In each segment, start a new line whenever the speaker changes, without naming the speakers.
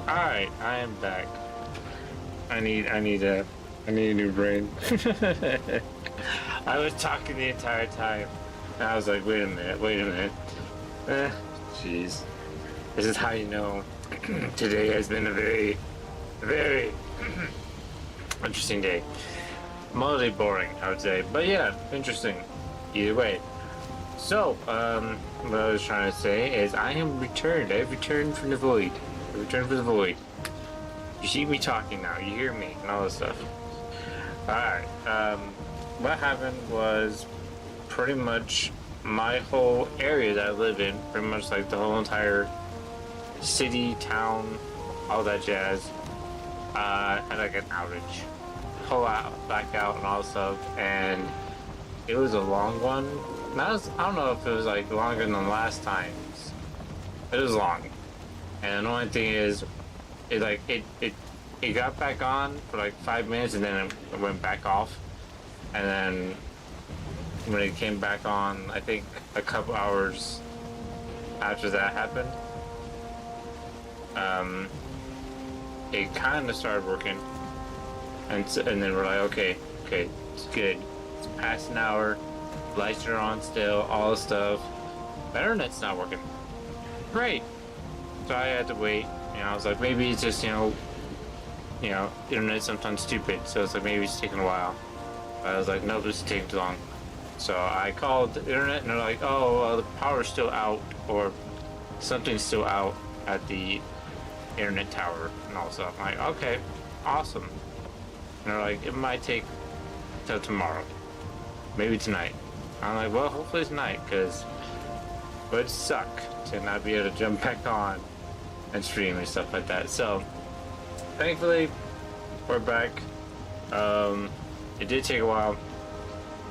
Alright, I am back. I need a new brain. I was talking the entire time. And I was like, wait a minute. Eh, jeez. This is how you know today has been a very interesting day. Mostly boring, I would say. But yeah, interesting. Either way. So, what I was trying to say is I am returned. I've returned from the void. I returned from the void. You see me talking now, you hear me, and all this stuff. Alright, what happened was pretty much my whole area that I live in, pretty much like the whole entire city, town, all that jazz, had like an outage. Whole lot blackout and all that stuff, and it was a long one. I don't know if it was like longer than the last times. It was long. And the only thing is, it got back on for like 5 minutes and then it went back off. And then when it came back on, I think a couple hours after that happened, it kind of started working. And then we're like, okay, it's good. It's past an hour. Lights are on still, all the stuff. The internet's not working. Great. So I had to wait. I was like, maybe it's just, internet's sometimes stupid. So it's like, maybe it's taking a while. But I was like, nope, this is taking too long. So I called the internet and they're like, oh, well, the power's still out or something's still out at the internet tower and all stuff. I'm like, okay, awesome. And they're like, it might take till tomorrow. Maybe tonight. I'm like, well, hopefully tonight, because it would suck to not be able to jump back on and stream and stuff like that. So, thankfully, we're back. It did take a while.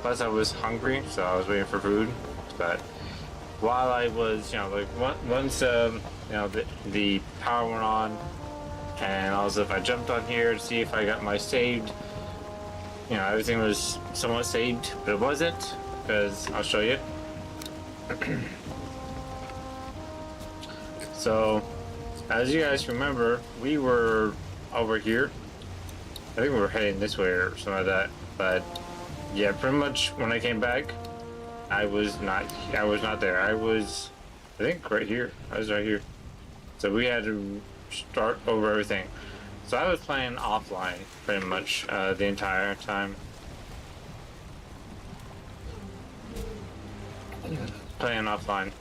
Plus, I was hungry, so I was waiting for food. But while I was, once the power went on, and also if I jumped on here to see if I got my saved, everything was somewhat saved, but it wasn't, because I'll show you. So, as you guys remember, we were over here. I think we were heading this way or something like that. But yeah, pretty much when I came back, I was not there. I think right here. I was right here. So we had to start over everything. So I was playing offline pretty much the entire time. Playing offline.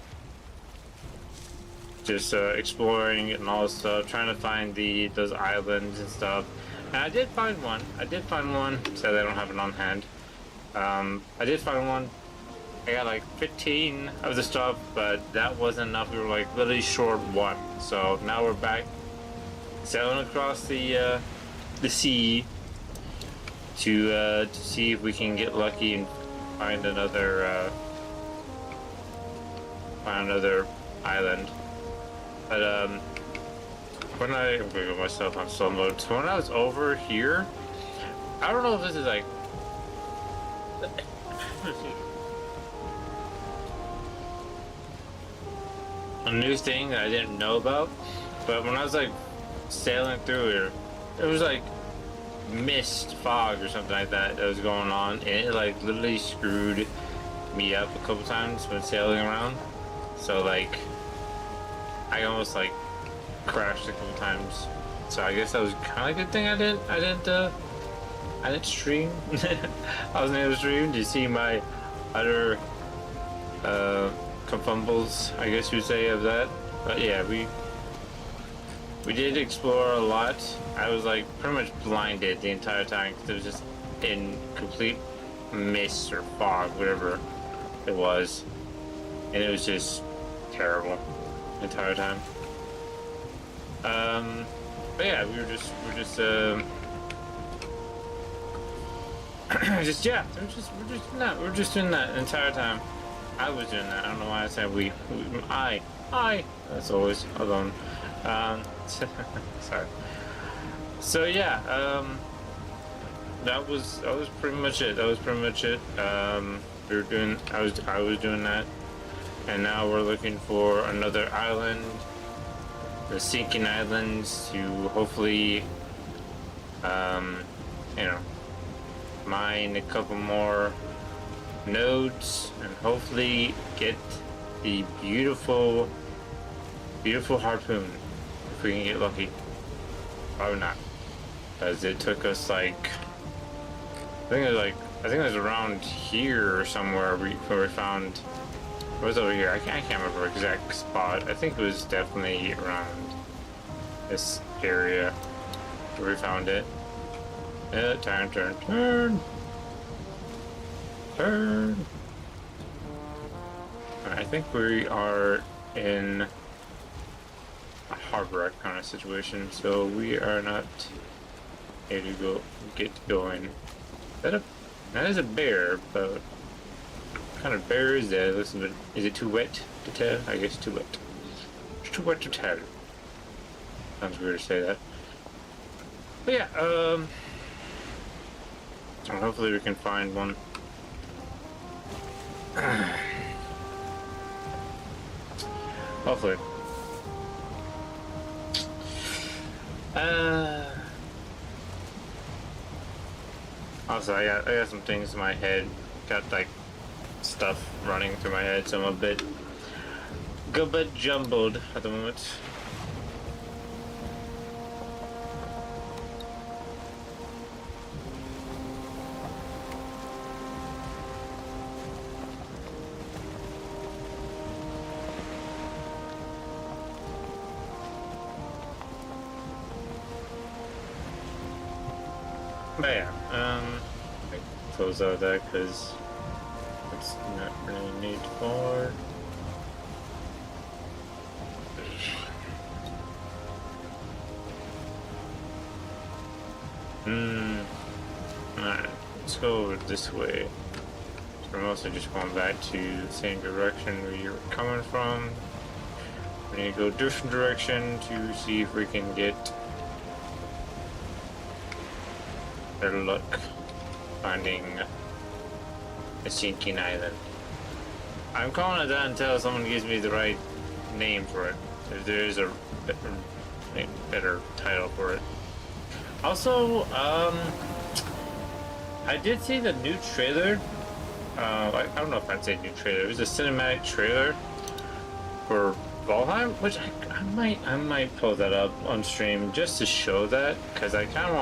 Just exploring and all this stuff, trying to find those islands and stuff. And I did find one. Sadly I don't have it on hand. I did find one. I got like 15 of the stuff, but that wasn't enough. We were like literally short one. So now we're back sailing across the sea to see if we can get lucky and find another island. But I'm gonna go myself on slow mode. So when I was over here, I don't know if this is like a new thing that I didn't know about, but when I was like sailing through here, it was like mist, fog, or something like that was going on, and it like literally screwed me up a couple times when sailing around. So like I almost like crashed a couple times. So I guess that was kind of a good thing I didn't stream. I wasn't able to stream. Do you see my utter confumbles, I guess you would say, of that? But yeah, we did explore a lot. I was like pretty much blinded the entire time because it was just in complete mist or fog, whatever it was, and it was just terrible the entire time. But yeah, we're just we're just doing that the entire time. I was doing that. I don't know why I said we I. That's always alone. Sorry. So yeah, that was pretty much it. I was doing that, and now we're looking for another island. the sinking islands to hopefully, you know, mine a couple more nodes and hopefully get the beautiful, beautiful harpoon if we can get lucky. Probably not, as it took us like I think it was around here or somewhere where we found. It was over here. I can't remember the exact spot. I think it was definitely around this area where we found it. Turn. I think we are in a harbor wreck kind of situation, so we are not able to get going. That is a bear, but what kind of bear is that? Listen, is it too wet to tell? I guess too wet. It's too wet to tell. Sounds weird to say that. But yeah, hopefully we can find one. Hopefully. Also, I got some things in my head. Got like stuff running through my head, so I'm a bit jumbled at the moment. But yeah, I close out that because it's not really need for. Alright, let's go over this way. So we're mostly just going back to the same direction where you were coming from. We need to go a different direction to see if we can get better luck finding a sinking island. I'm calling it that until someone gives me the right name for it. If there is a better title for it. Also, I did see the new trailer. I don't know if I'd say new trailer. It was a cinematic trailer for Valheim, which I might pull that up on stream just to show that, because I kind of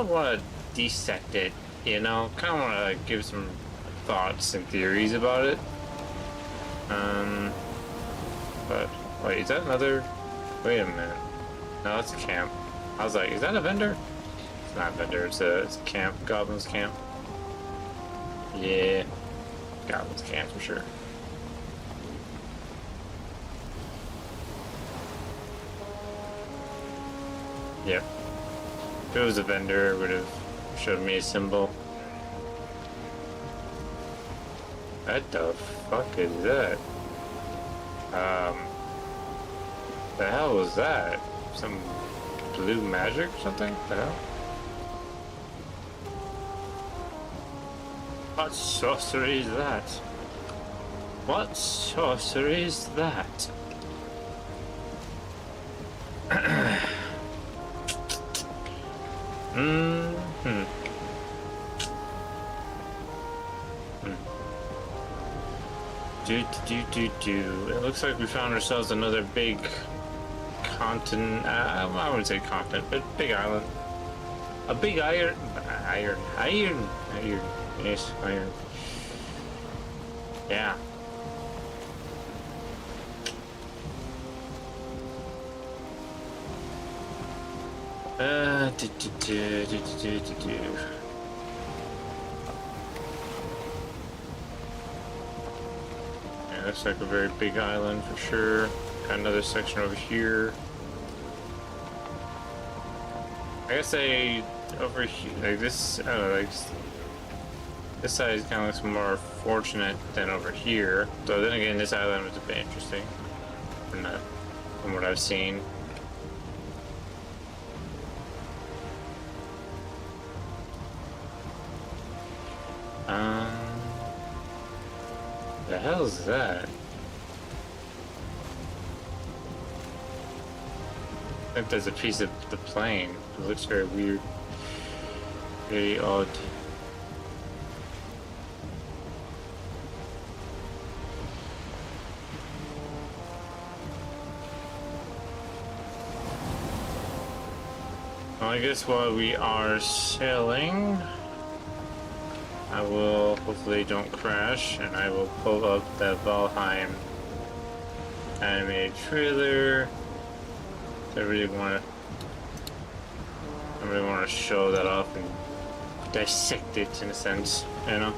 want to dissect it, you know? Kind of want to give some thoughts and theories about it. But wait, is that another? Wait a minute. No, that's a camp. I was like, is that a vendor? It's not a vendor. It's a camp. Goblins camp. Yeah, Goblins camp for sure. Yep. If it was a vendor, it would have showed me a symbol. What the fuck is that? The hell was that? Some blue magic or something? The hell? What sorcery is that? What sorcery is that? It looks like we found ourselves another big continent. I wouldn't say continent, but big island. A big iron. Yes, iron. Yeah. Yeah, looks like a very big island for sure. Got another section over here. I guess over here, like this, I don't know, like this side kind of looks more fortunate than over here. So then again, this island was a bit interesting from what I've seen. The hell is that? I think there's a piece of the plane. It looks very weird. Very odd. Well, I guess while we are sailing, I will hopefully don't crash, and I will pull up that Valheim animated trailer. I really want to show that off and dissect it in a sense, you know.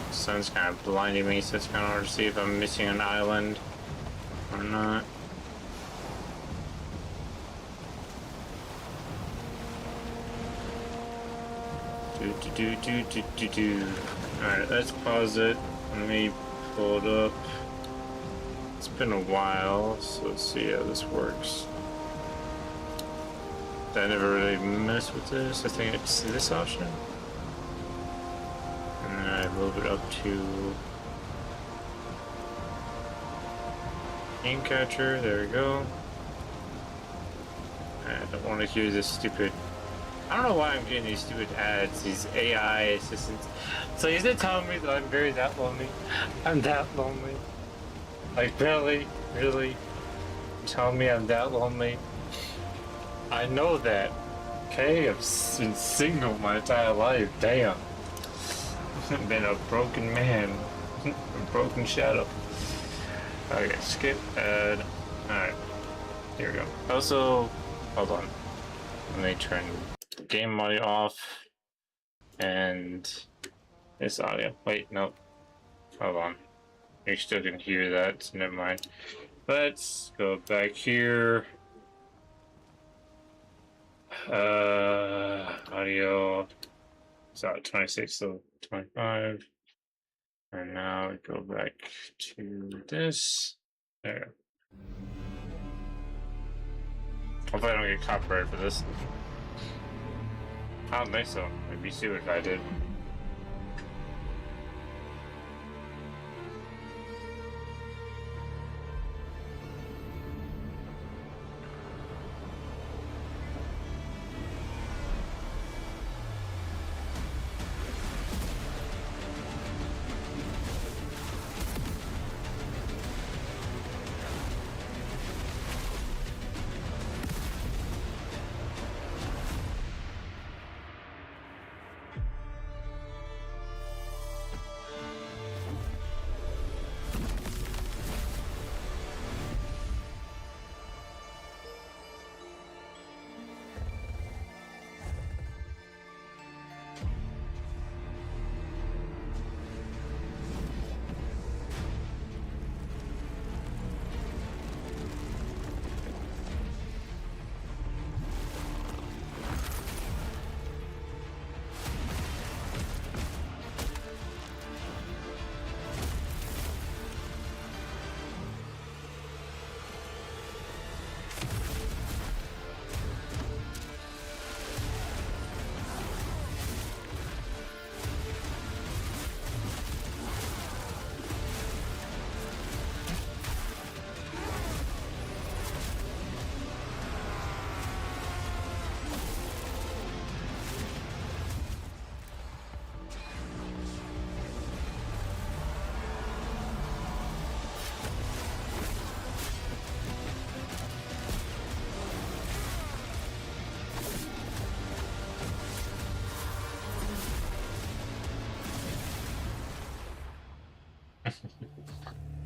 Sun's kind of blinding me, so it's kind of hard to see if I'm missing an island or not. Alright, let's pause it. Let me pull it up. It's been a while, so let's see how this works. I never really messed with this. I think it's this option. And then I move it up to Game Catcher. There we go. I don't want to hear this stupid. I don't know why I'm getting these stupid ads, these AI assistants. So is it telling me that I'm that lonely? I'm that lonely. Like, really? Really? You telling me I'm that lonely? I know that. Okay, I've been single my entire life. Damn. I've been a broken man. A broken shadow. Okay, skip ad. Alright. Here we go. Also, hold on. Let me turn game audio off and this audio. Wait, no. Hold on. You still can hear that, so never mind. Let's go back here. Audio. It's out 26, so 25. And now we go back to this. There we go. Hopefully I don't get copyrighted for this. I don't think so. It'd be stupid if I did.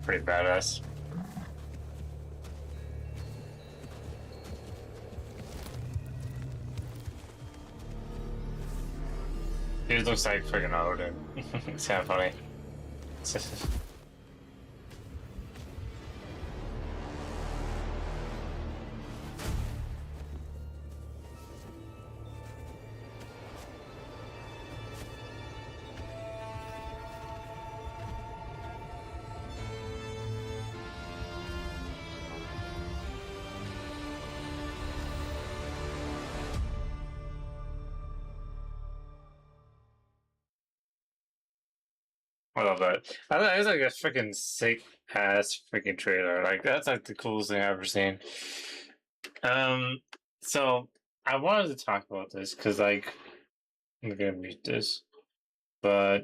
Pretty badass. He looks like freaking Odin. It's kind of funny. I love that. It's like a freaking sick ass freaking trailer. Like that's like the coolest thing I've ever seen. Um, so I wanted to talk about this because like I'm gonna mute this, but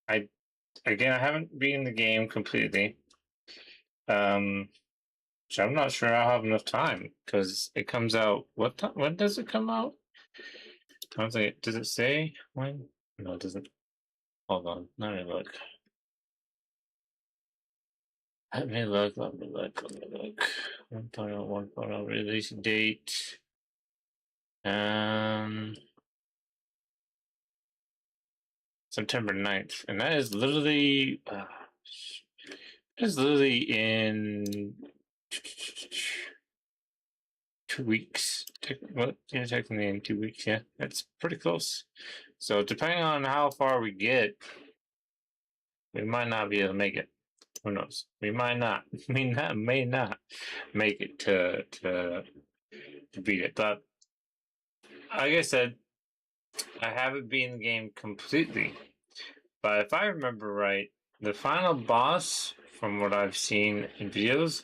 I again I haven't beaten the game completely. So I'm not sure I'll have enough time because it comes out. What time? When does it come out? Sounds like does it say when? No, it doesn't. Hold on, let me look. Let me look. Let me look. Let me look. 1.0, 1.0 release date. September 9th, and that is literally. It's literally in 2 weeks. Well, yeah, technically in 2 weeks. Yeah, that's pretty close. So depending on how far we get, we might not be able to make it. Who knows? We might not. We may not make it to beat it. But like I said, I haven't beaten the game completely. But if I remember right, the final boss, from what I've seen in videos,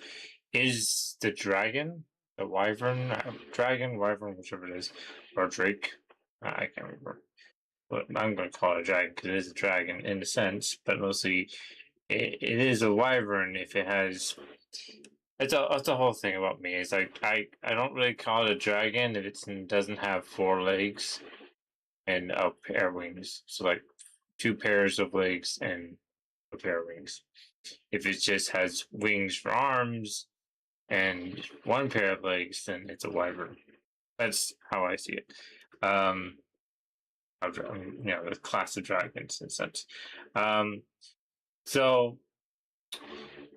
is the dragon, the wyvern, dragon, wyvern, whichever it is, or drake. I can't remember. But I'm going to call it a dragon because it is a dragon in a sense, but mostly it is a wyvern if it has. It's a whole thing about me. It's like I don't really call it a dragon if it doesn't have 4 legs and a pair of wings. So like 2 pairs of legs and a pair of wings. If it just has wings for arms and 1 pair of legs, then it's a wyvern. That's how I see it. The class of dragons in a sense. So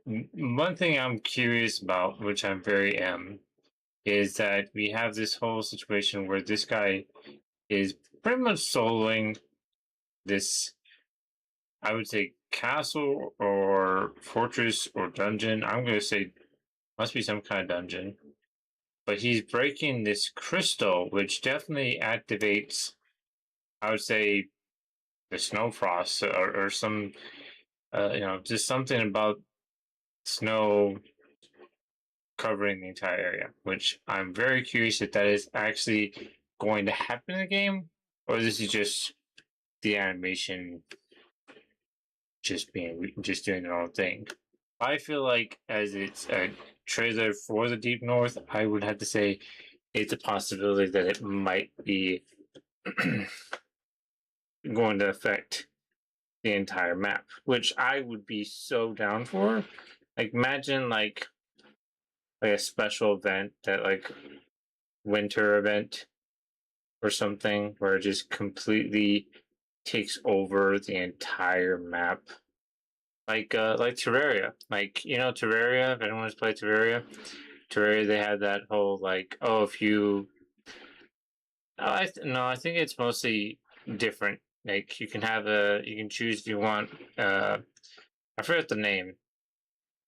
one thing I'm curious about, which I'm very is that we have this whole situation where this guy is pretty much soloing this, I would say, castle or fortress or dungeon. I'm going to say must be some kind of dungeon. But he's breaking this crystal, which definitely activates, I would say, the snow frost or some, just something about snow covering the entire area, which I'm very curious if that is actually going to happen in the game, or this is just the animation just doing their own thing. I feel like as it's a trailer for the Deep North, I would have to say it's a possibility that it might be going to affect the entire map, which I would be so down for. Like imagine like a special event that like winter event or something where it just completely takes over the entire map. Like Terraria. Like Terraria, if anyone's played Terraria, they had that whole like, oh, if you no, I think it's mostly different. Like you can choose if you want I forget the name.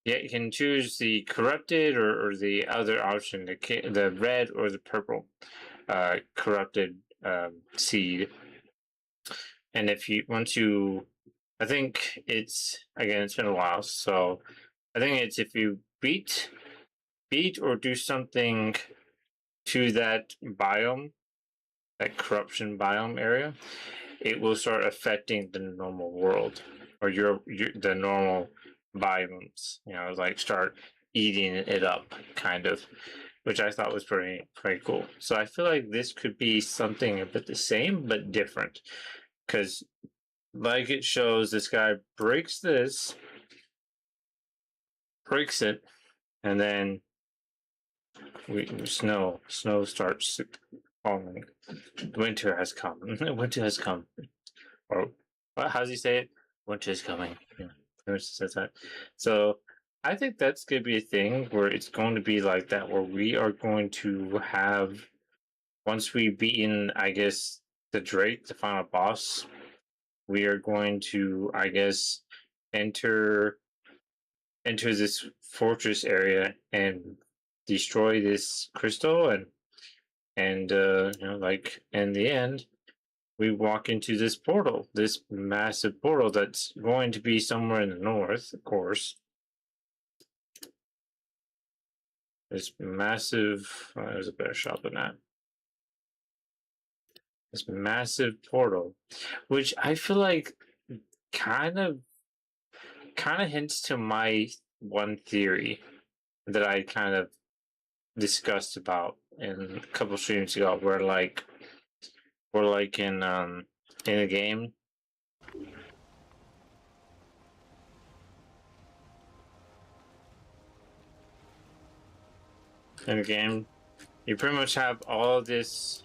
Yeah, you can choose the corrupted or the other option, the red or the purple corrupted seed. And if you I think it's been a while, so I think it's if you beat or do something to that biome, that corruption biome area, it will start affecting the normal world or the normal biomes. Like start eating it up, kind of, which I thought was pretty cool. So I feel like this could be something a bit the same but different, because like it shows, this guy breaks it, and then snow starts falling. Winter has come. Winter has come. Or how does he say it? Winter is coming. Yeah, pretty much says that. So I think that's gonna be a thing where it's going to be like that, where we are going to have, once we've beaten, I guess, the Drake, the final boss, we are going to, I guess, enter this fortress area and destroy this crystal, and like in the end we walk into this portal, this massive portal that's going to be somewhere in the north, of course. This massive, there's a better shot than that. This massive portal, which I feel like kind of hints to my one theory that I kind of discussed about in a couple streams ago, where we're like in a game. In a game, you pretty much have all this,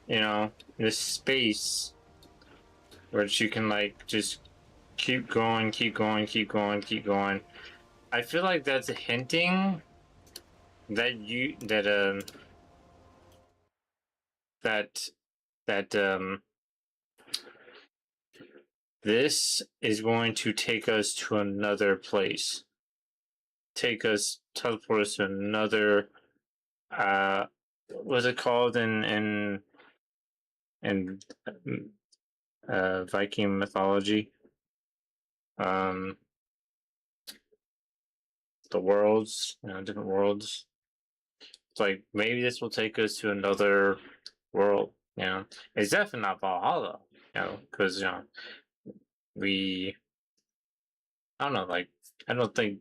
you know, this space where you can like just keep going, keep going, keep going, keep going. I feel like that's hinting that this is going to take us to another place. Teleport us to another, what's it called in Viking mythology? The worlds, different worlds. It's like maybe this will take us to another world. It's definitely not Valhalla. Because I don't know. Like, I don't think.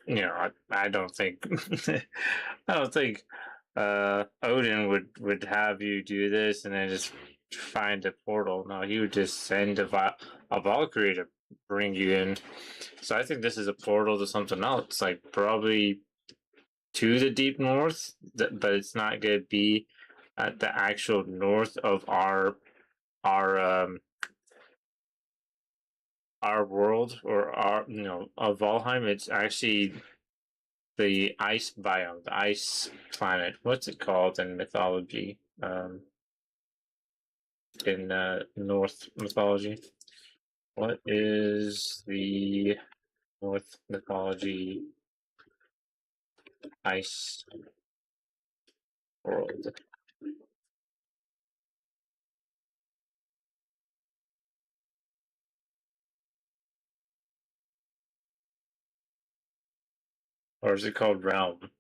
I don't think. I don't think Odin would have you do this and then just find a portal. No, he would just send a Valkyrie to bring you in. So I think this is a portal to something else, like probably to the deep north, but it's not going to be at the actual north of our world, or of Valheim. It's actually the ice biome, the ice planet. What's it called in mythology? In North mythology, what is the North mythology ice world? Or is it called realm?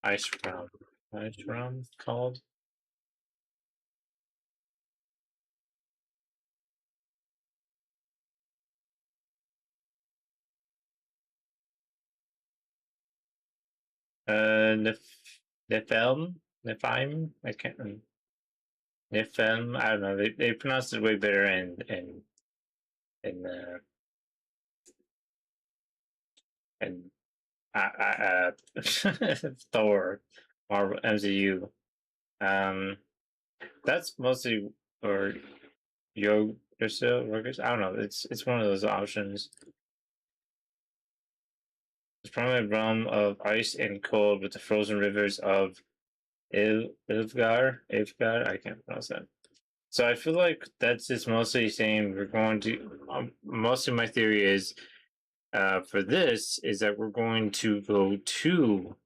Ice realm. Ice realm called? Niflheim? Niflheim? I can't remember. Niflheim? I don't know. They pronounce it way better in Thor, Marvel MCU. That's mostly, or Workers. I don't know. It's one of those options. It's probably a realm of ice and cold with the frozen rivers of Ilfgar. I can't pronounce that. So I feel like that's just mostly saying we're going to. Most of my theory is, for this, is that we're going to go to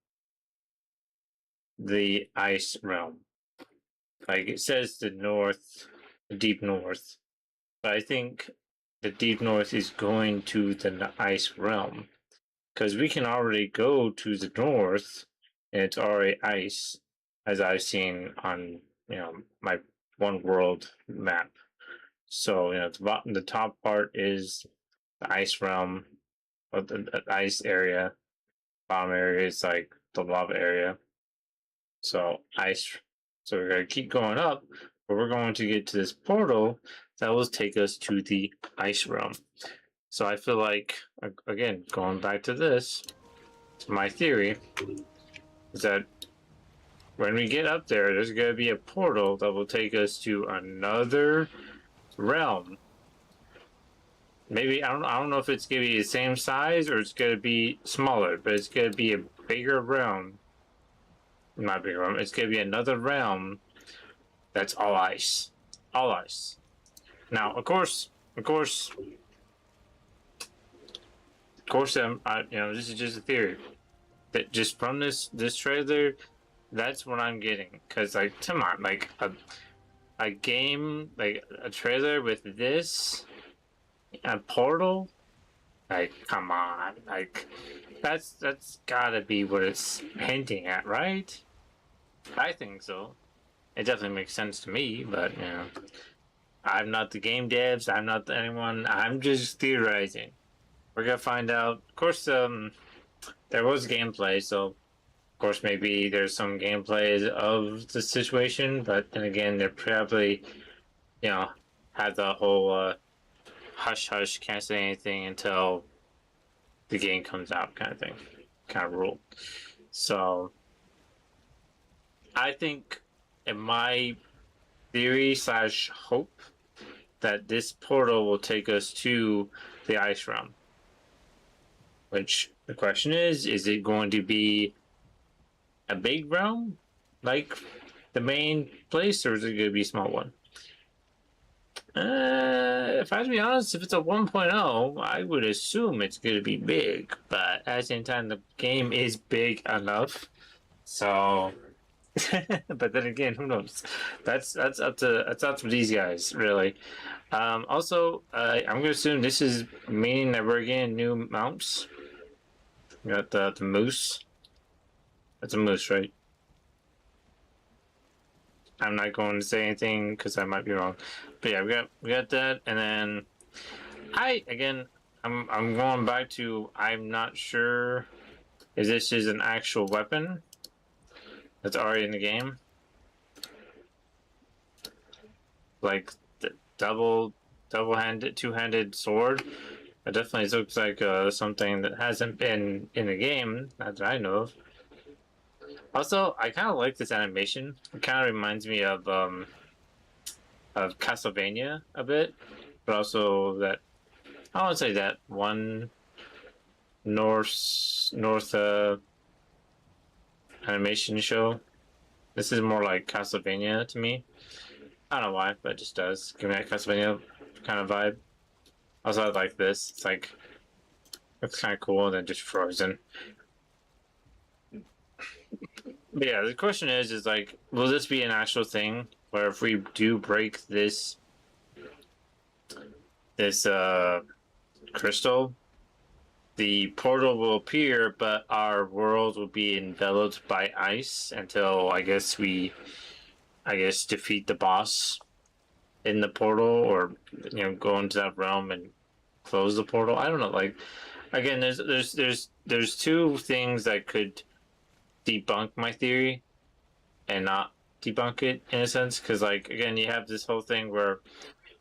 the ice realm. Like it says, the north, the deep north, but I think the deep north is going to the ice realm, because we can already go to the north and it's already ice, as I've seen on my one world map. So the top part is the ice realm, or the ice area. Bottom area is like the lava area. So ice. So we're gonna keep going up, but we're going to get to this portal that will take us to the ice realm. So I feel like, again, going back to this, to my theory, is that when we get up there, there's going to be a portal that will take us to another realm. Maybe, I don't know if it's going to be the same size or it's going to be smaller, but it's going to be a bigger realm. Not bigger realm. It's going to be another realm that's all ice. All ice. Now, of course, this is just a theory. That just from this trailer, that's what I'm getting. Because, like, come on, like, a game, like a trailer with this, a Portal. Like, come on, like that's gotta be what it's hinting at, right? I think so. It definitely makes sense to me, but you know, I'm not the game devs. I'm not anyone. I'm just theorizing. We're gonna find out. Of course, there was gameplay, so of course maybe there's some gameplay of the situation, but then again, they're probably, you know, had the whole hush hush, can't say anything until the game comes out kind of thing, kind of rule. So I think in my theory slash hope that this portal will take us to the ice realm. Which the question is it going to be a big realm like the main place, or is it going to be a small one? If I have to be honest, if it's a 1.0, I would assume it's going to be big, but at the same time, the game is big enough. So, but then again, who knows? That's up to these guys, really. Also, I'm gonna assume this is meaning that we're getting new mounts. We got the moose. That's a moose, right? I'm not going to say anything because I might be wrong. But yeah, we got that, and then I'm going back to I'm not sure if this is an actual weapon that's already in the game. Like the double-handed, two-handed sword. It definitely looks like something that hasn't been in the game that I know of. Also, I kind of like this animation. It kind of reminds me of Castlevania a bit, but also that I don't want to say that one North animation show. This is more like Castlevania to me. I don't know why, but it just does give me that Castlevania kind of vibe. Also, I like this. It's like it's kind of cool, and then just frozen. But yeah, the question is like, will this be an actual thing where if we do break this crystal, the portal will appear, but our world will be enveloped by ice until I guess defeat the boss in the portal, or go into that realm and close the portal. I don't know. Like, again, there's two things that could debunk my theory and not debunk it in a sense, because like again, you have this whole thing where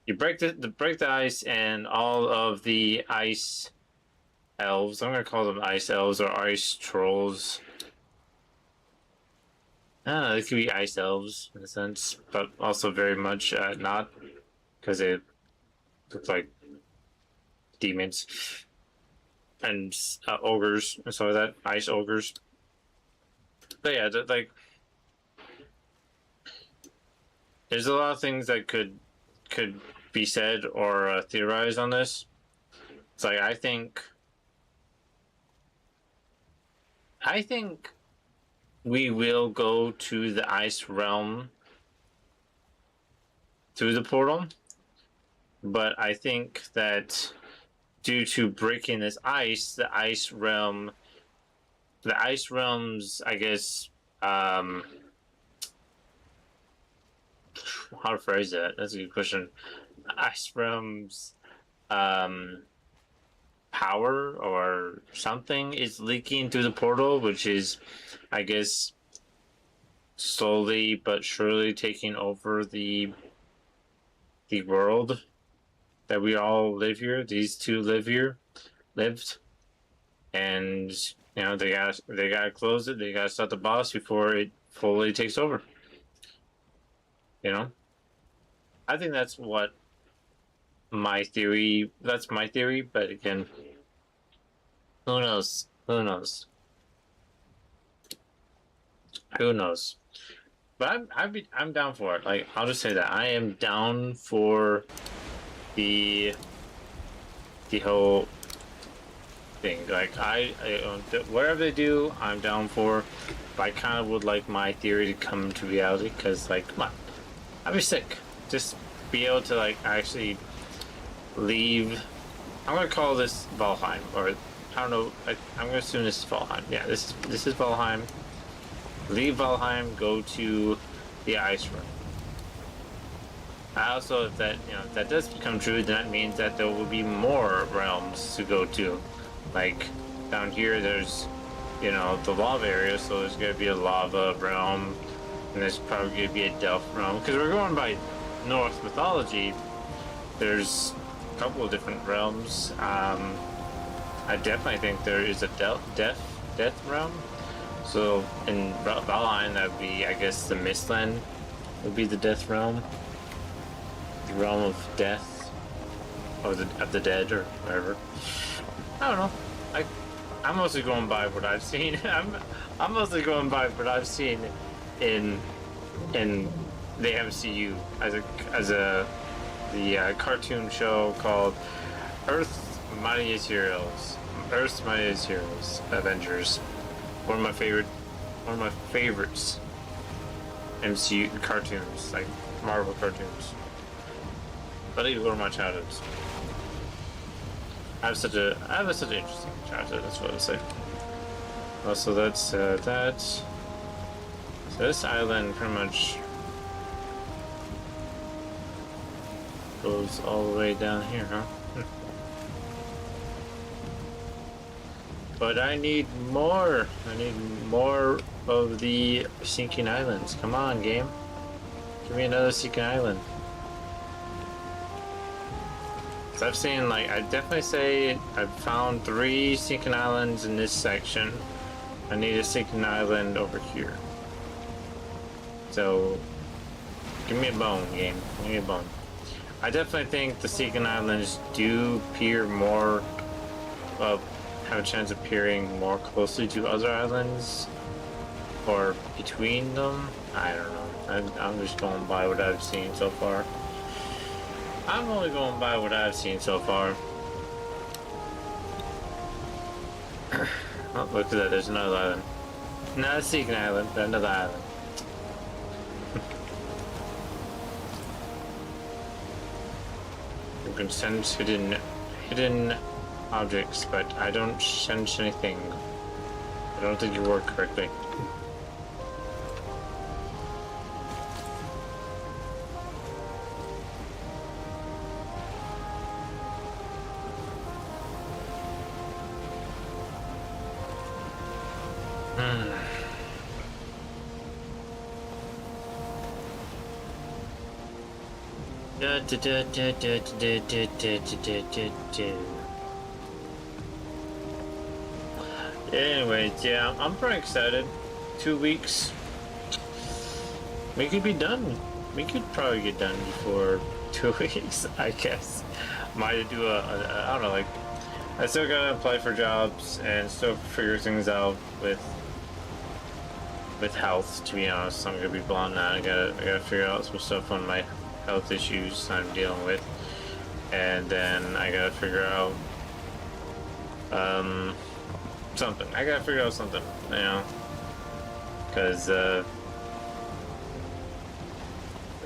you break the ice, and all of the ice elves, I'm gonna call them ice elves or ice trolls. I don't know, they could be ice elves in a sense, but also very much not, because they look like demons and ogres and so that ice ogres. But yeah, like there's a lot of things that could be said or theorized on this. It's like I think we will go to the ice realm through the portal, but I think that due to breaking this ice, the ice realm's, I guess, how to phrase that? That's a good question. Ice realm's power or something is leaking through the portal, which is, I guess, slowly but surely taking over the world that we all live here. These two lived, and they gotta close it. They gotta stop the boss before it fully takes over. I think that's what my theory. That's my theory, but again, who knows? Who knows? Who knows? But I'm down for it. Like, I'll just say that I am down for the whole thing. Like, whatever they do, I'm down for. But I kind of would like my theory to come to reality, because, like, come on, I'd be sick. just be able to like actually leave. I'm gonna call this Valheim, or I don't know. I'm gonna assume this is Valheim. Yeah, this is Valheim. Leave Valheim, go to the Ice Realm. Also, if that if that does become true, then that means that there will be more realms to go to. Like down here, there's the lava area, so there's gonna be a lava realm, and there's probably gonna be a Delph realm. Because we're going by Norse mythology, there's a couple of different realms. I definitely think there is a death realm. So in Valheim, that would be, I guess, the Mistland would be the death realm, the realm of death, or of the dead, or whatever. I don't know. I'm mostly going by what I've seen. I'm mostly going by what I've seen in the MCU as the cartoon show called Earth's Mightiest Heroes, Avengers. One of my favorites MCU cartoons, like Marvel cartoons. But even one of my childhoods. I have such an interesting childhood. That's what I would say. Also, that's that. So this island pretty much goes all the way down here, huh? But I need more. I need more of the sinking islands. Come on, game. Give me another sinking island. So I've seen, like, I definitely say I've found 3 sinking islands in this section. I need a sinking island over here. So, give me a bone, game. Give me a bone. I definitely think the sinking islands do appear more, have a chance of appearing more closely to other islands, or between them. I don't know. I'm just going by what I've seen so far. I'm only going by what I've seen so far. Oh, look at that, there's another island. Not a sinking island, but another island. You can sense hidden objects, but I don't sense anything. I don't think you work correctly. Anyways, yeah, I'm pretty excited. 2 weeks. We could be done. We could probably get done before 2 weeks, I guess. Might do I don't know, like, I still gotta apply for jobs and still figure things out with health, to be honest. I'm gonna be blunt now. I gotta figure out some stuff on my health issues I'm dealing with. And then I gotta figure out something. I gotta figure out something, because to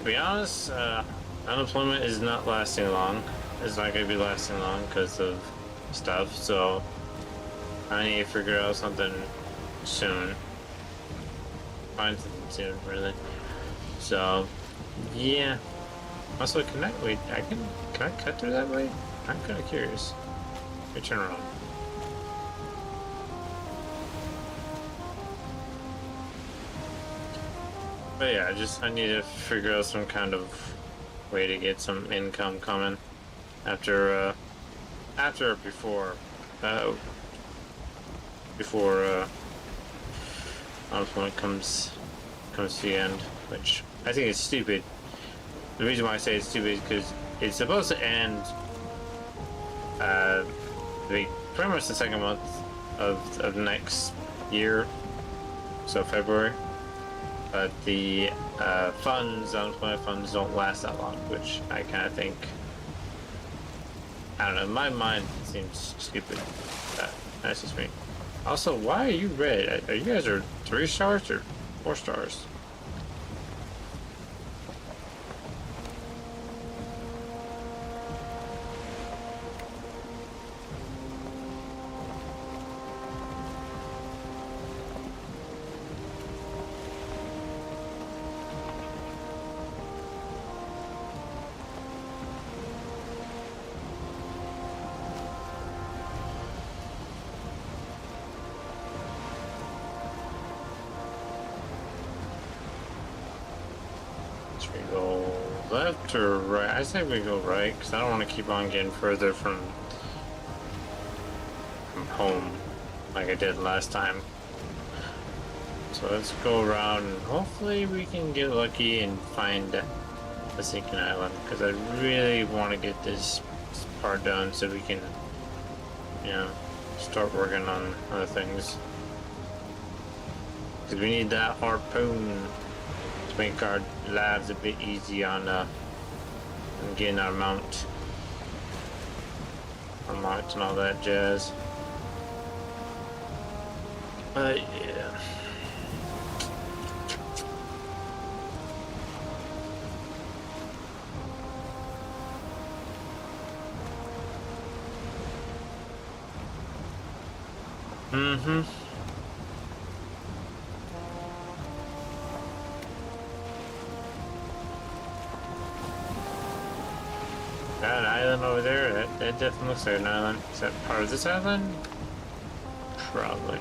be honest, unemployment is not lasting long. It's not gonna be lasting long because of stuff, so I need to figure out something soon. Find something soon, really. So yeah. Also, can I cut through that way? I'm kind of curious. Let me turn around. But yeah, I need to figure out some kind of way to get some income coming after before unemployment comes to the end, which I think is stupid. The reason why I say it's stupid is because it's supposed to end pretty much the second month of next year, so February. But the unemployment funds don't last that long, which I kind of think, I don't know, in my mind it seems stupid. That's just me. Also, why are you red? You guys are 3 stars or 4 stars? go left or right? I say we go right, because I don't want to keep on getting further from home like I did last time. So let's go around and hopefully we can get lucky and find the sinking island, because I really want to get this part done so we can, you know, start working on other things. Because we need that harpoon to make our lives a bit easy on getting our mount unlocked and all that jazz. Yeah. Mm-hmm. That island over there, that definitely looks like an island. Is that part of this island? Probably.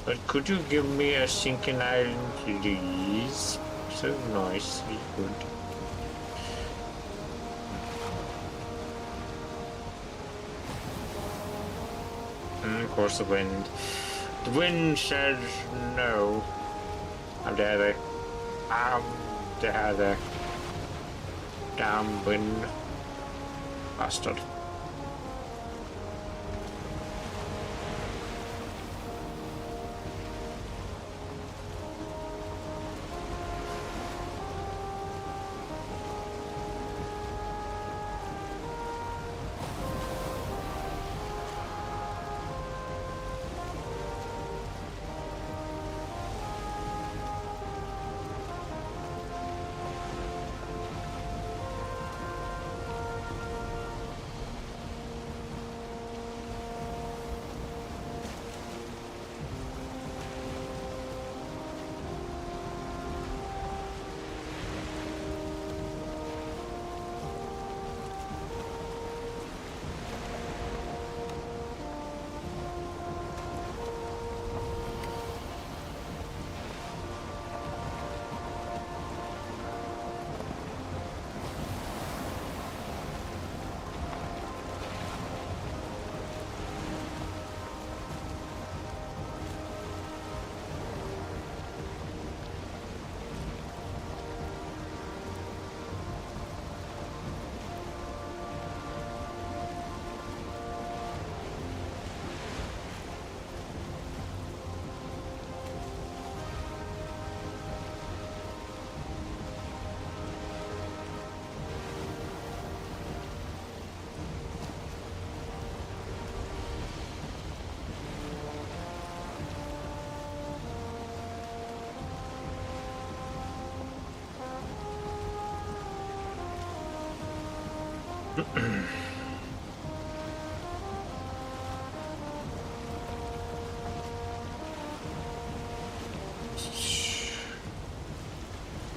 But could you give me a sinking island, please? So nice, you could. And of course the wind. The wind says no. I'm dead. I'm dead. Damn wind. Bastard.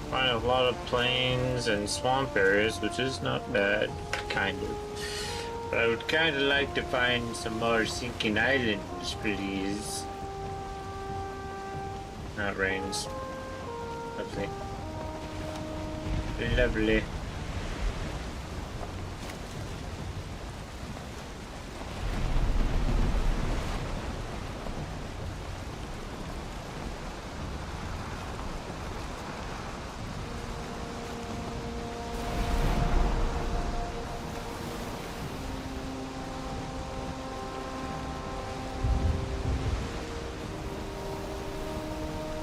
Find a lot of plains and swamp areas, which is not bad, kind of. But I would kind of like to find some more sinking islands, please. Now it rains. Lovely. Lovely.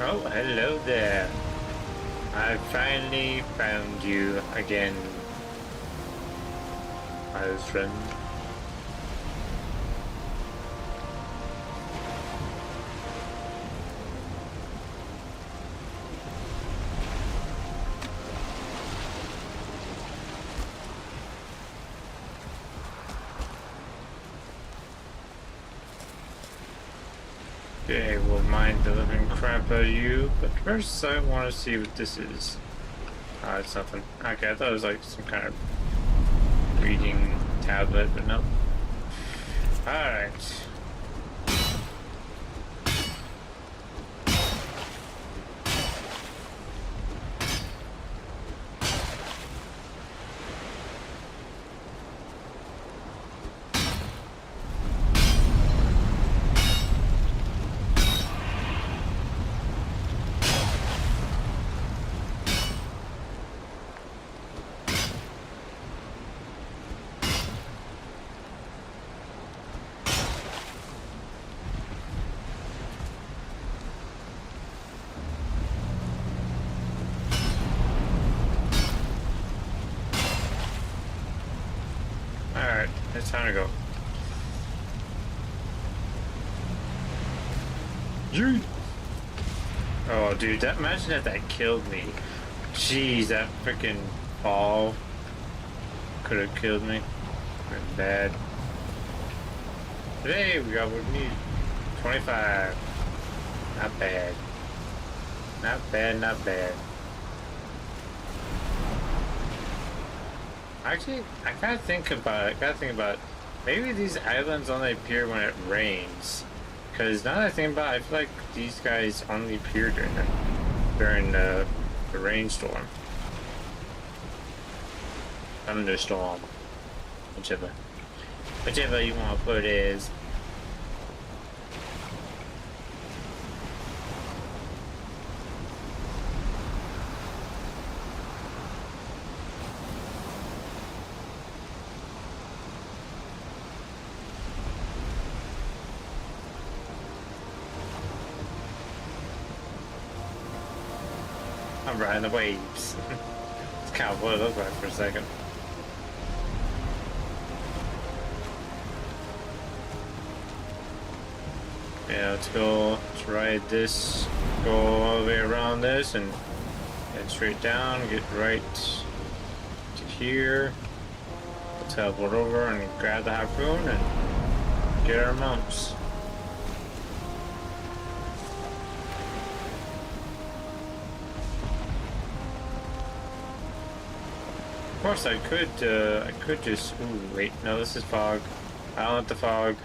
Oh, hello there. I finally found you again, my friend. Okay, we'll mine the living crap out of you, but first I want to see what this is. Oh, it's nothing. Okay, I thought it was like some kind of reading tablet, but no. Alright. time to go. Yeet. Oh, dude, that imagine that killed me. Jeez, that freaking fall could have killed me. Pretty bad. Today we got what we need. 25. Not bad. Not bad, not bad. Actually, I gotta think about maybe these islands only appear when it rains. Because now that I think about it, I feel like these guys only appear during the rainstorm. Thunderstorm. Whichever you want to put is. I'm riding the waves. It's kind of what it looked like for a second. Yeah, let's go. Let's ride this. Go all the way around this and head straight down. Get right to here. Let's teleport over and grab the harpoon and get our mounts. Of course, I could just. Ooh, wait, no, this is fog. I don't want the fog,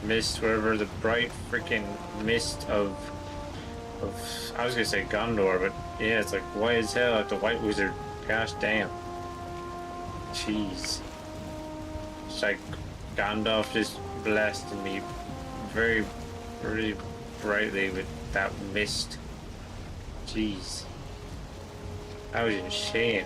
mist, whatever. The bright freaking mist of. I was gonna say Gondor, but yeah, it's like white as hell, like the White Wizard. Gosh damn. Jeez. It's like Gandalf just blasted me very, really brightly with that mist. Jeez. I was insane.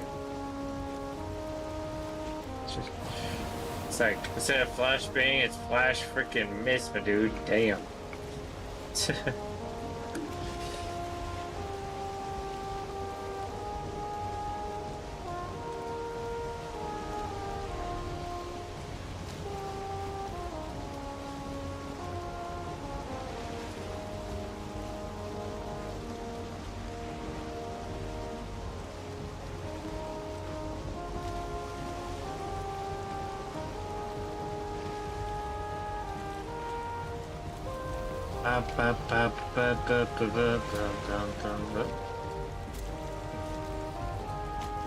It's like, instead of flashbang, it's flash freaking mist, my dude. Damn.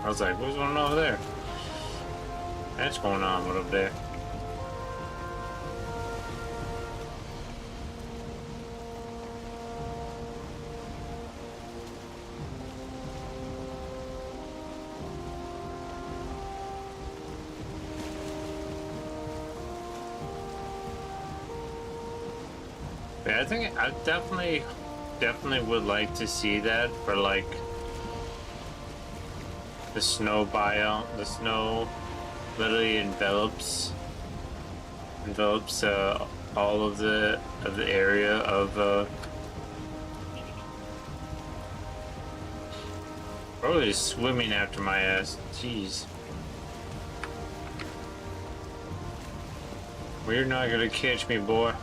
I was like, what's going on over there? That's going on over there. Yeah, I think I definitely would like to see that for like the snow biome. The snow literally envelops all of the area of probably swimming after my ass. Jeez. You're not gonna catch me, boy.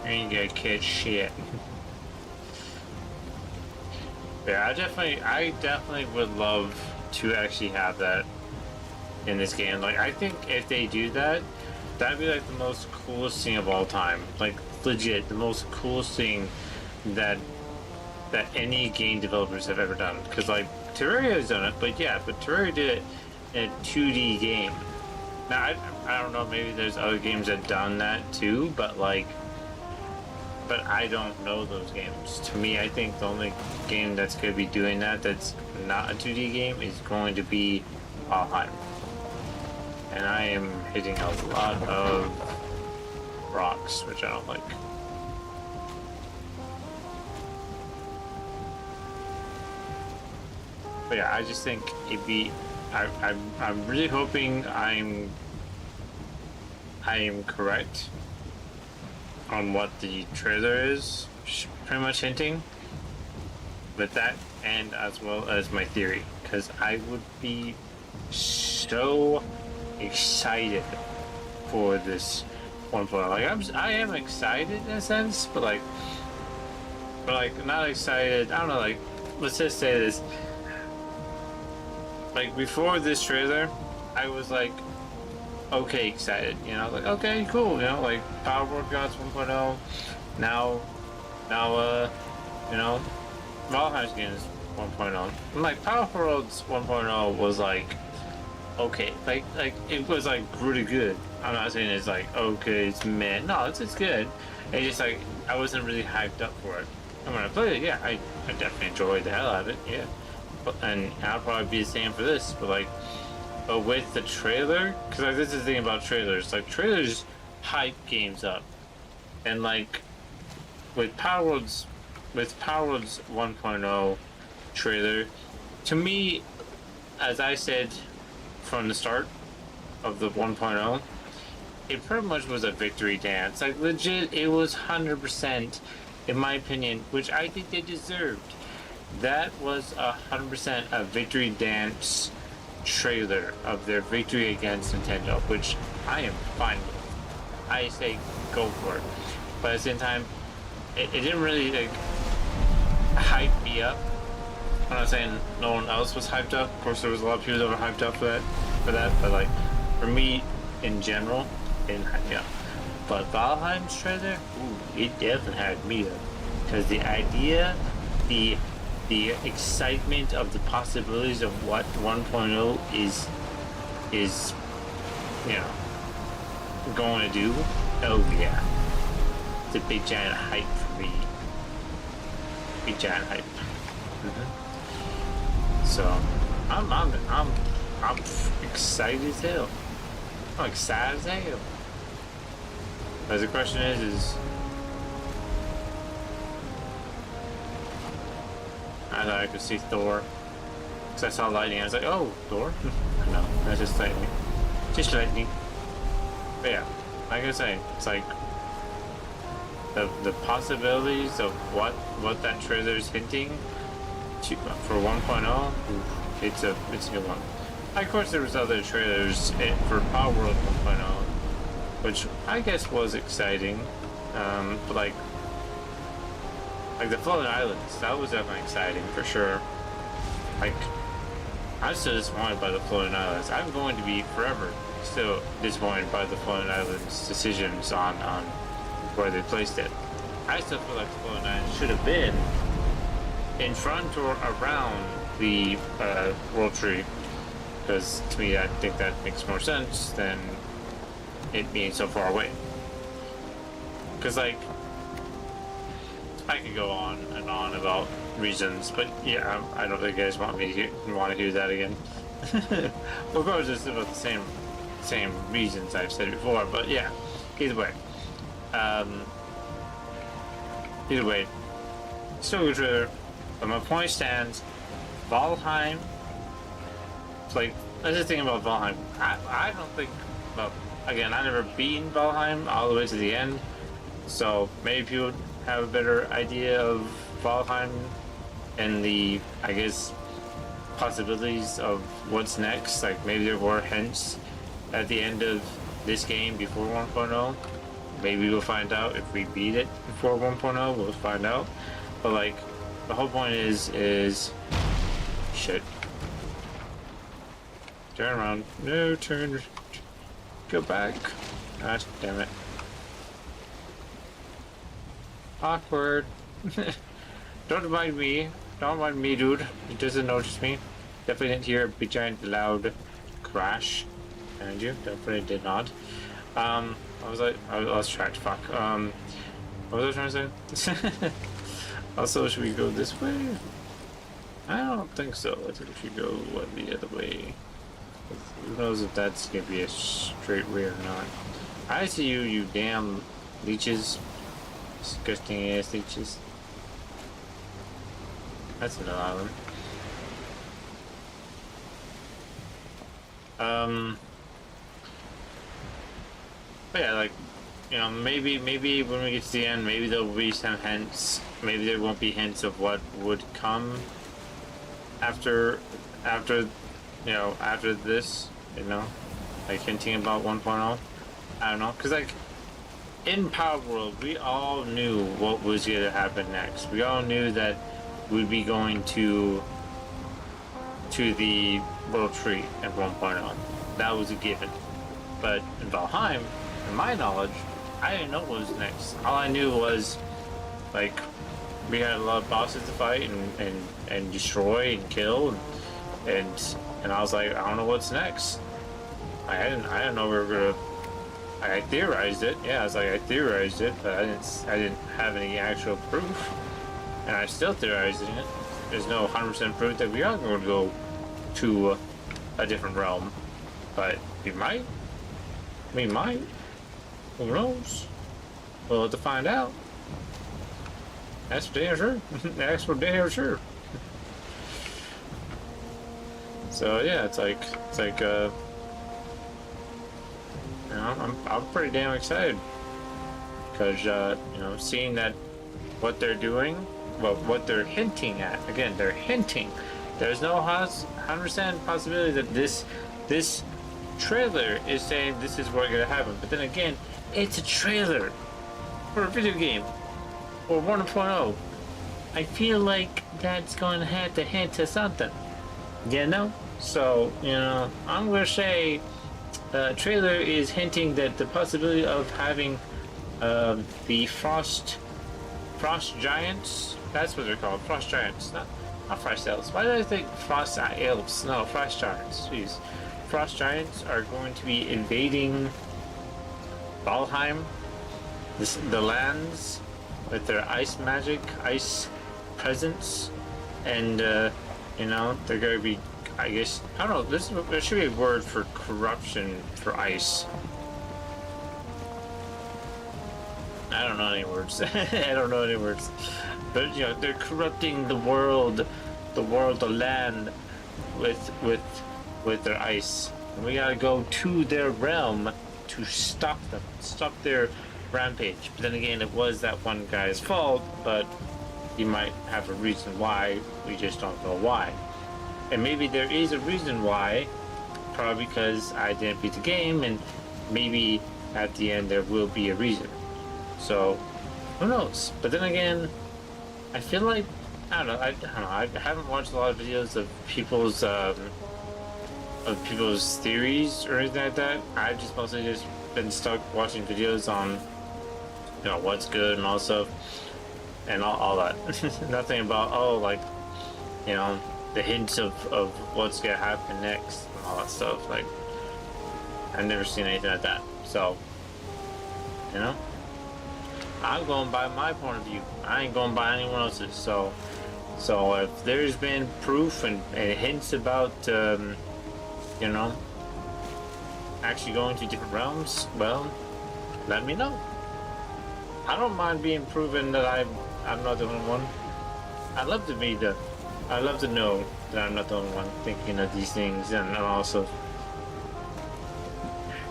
You ain't gonna catch shit. Yeah, I definitely would love to actually have that in this game. Like, I think if they do that, that'd be like the most coolest thing of all time. Like, legit, the most coolest thing that any game developers have ever done. Because, like, Terraria has done it, but Terraria did it in a 2D game. Now, I don't know, maybe there's other games that done that too, but like, but I don't know those games. To me, I think the only game that's going to be doing that that's not a 2D game is going to be Valheim. And I am hitting a lot of rocks, which I don't like. But yeah, I just think it'd be. I'm really hoping I am correct on what the trailer is pretty much hinting with that, and as well as my theory, because I would be so excited for this 1.0. Like I am excited in a sense, but like not excited. I don't know. Like let's just say this. Like before this trailer, I was like okay excited. You know, like okay cool. You know, like Power Word Gods 1.0. Now, you know, Valheim's games 1.0. And like Power Worlds 1.0 was like okay, like it was like really good. I'm not saying it's like okay, it's meh. No, it's good. It's just like I wasn't really hyped up for it. And when I played it, yeah, I definitely enjoyed the hell out of it. Yeah, and I'll probably be the same for this. But with the trailer, because like this is the thing about trailers. Like trailers hype games up, and like with Power Worlds 1.0 trailer, to me, as I said from the start of the 1.0, it pretty much was a victory dance. Like legit, it was 100%, in my opinion, which I think they deserved. That was 100% a victory dance trailer of their victory against Nintendo, which I am fine with. I say go for it. But at the same time, it didn't really like hype me up. I'm not saying no one else was hyped up. Of course, there was a lot of people that were hyped up for that. But like, for me, in general, it didn't hype me up. But Valheim's trailer, ooh, it definitely had me up. Because the idea, the excitement of the possibilities of what 1.0 is, you know, going to do. Oh yeah, it's a big giant hype for me. Big giant hype. So I'm excited as hell. I'm excited as hell. But the question is I thought I could see Thor. Because I saw lightning, I was like, oh, Thor? No, that's just lightning. Just lightning. But yeah, like I say, it's like the possibilities of what that trailer is hinting to, for 1.0, it's a good one. Of course, there was other trailers for Power World 1.0, which I guess was exciting, but like the Floating Islands, that was definitely exciting for sure. Like, I'm still disappointed by the Floating Islands. I'm going to be forever still disappointed by the Floating Islands decisions on where they placed it. I still feel like the Floating Islands should have been in front or around the World Tree, because to me I think that makes more sense than it being so far away. Because like, I could go on and on about reasons, but yeah, I don't think you guys want to hear that again. Of course, it's about the same reasons I've said before, but yeah, either way, still a good trailer. But my point stands, Valheim. It's like, that's the thing about Valheim. I don't think. Well, again, I never beaten Valheim all the way to the end, so maybe people have a better idea of Valheim and the, I guess, possibilities of what's next. Like maybe there were hints at the end of this game before 1.0. Maybe we'll find out if we beat it before 1.0. We'll find out. But like, the whole point is shit. Turn around. No, turn. Go back. God damn it. Awkward. Don't mind me. Don't mind me, dude. He doesn't notice me. Definitely didn't hear a big giant loud crash. And you definitely did not. I lost track. Fuck. What was I trying to say? Also, should we go this way? I don't think so. I think we should go the other way. Who knows if that's gonna be a straight way or not. I see you, you damn leeches. Disgusting ass leeches. That's another island. But yeah, like, you know, maybe when we get to the end, maybe there will be some hints. Maybe there won't be hints of what would come after you know, after this, you know. like hinting about 1.0. I don't know, cause like in Power World, we all knew what was gonna happen next. We all knew that we'd be going to the World Tree at 1.0. That was a given. But in Valheim, in my knowledge, I didn't know what was next. All I knew was like we had a lot of bosses to fight and destroy and kill and I was like, I don't know what's next. I didn't know we were gonna. I theorized it. Yeah, I was like, I theorized it, but I didn't have any actual proof, and I'm still theorizing it. There's no 100% proof that we are going to go to a different realm, but we might. We might. Who knows? We'll have to find out. That's for damn sure. That's for damn sure. So yeah, it's like you know, I'm pretty damn excited because you know, seeing that what they're doing, well, what they're hinting at. Again, they're hinting. There's no 100% possibility that this trailer is saying this is what's gonna happen. But then again, it's a trailer for a video game or 1.0. I feel like that's going to have to hint to something. You know? So, you know, I'm going to say trailer is hinting that the possibility of having the frost giants, that's what they're called, frost giants, not frost elves. Why did I think frost elves? No, frost giants. Jeez. Frost giants are going to be invading Valheim, the lands, with their ice magic, ice presence, and you know, they're going to be, I guess, I don't know, there should be a word for corruption for ice. I don't know any words. I don't know any words. But you know, they're corrupting the world, the land with their ice. And we gotta go to their realm to stop them, stop their rampage. But then again, it was that one guy's fault, but he might have a reason why, we just don't know why. And maybe there is a reason why, probably because I didn't beat the game, and maybe at the end there will be a reason. So, who knows? But then again, I feel like, I don't know, I haven't watched a lot of videos of people's theories or anything like that. I've just mostly just been stuck watching videos on, you know, what's good and all stuff, and all that. Nothing about, oh, like, you know, the hints of what's gonna happen next and all that stuff. Like, I've never seen anything like that. So, you know, I'm going by my point of view. I ain't going by anyone else's. So if there's been proof and hints about, you know, actually going to different realms, well, let me know. I don't mind being proven that I'm not the only one. I'd love to know that I'm not the only one thinking of these things, and also,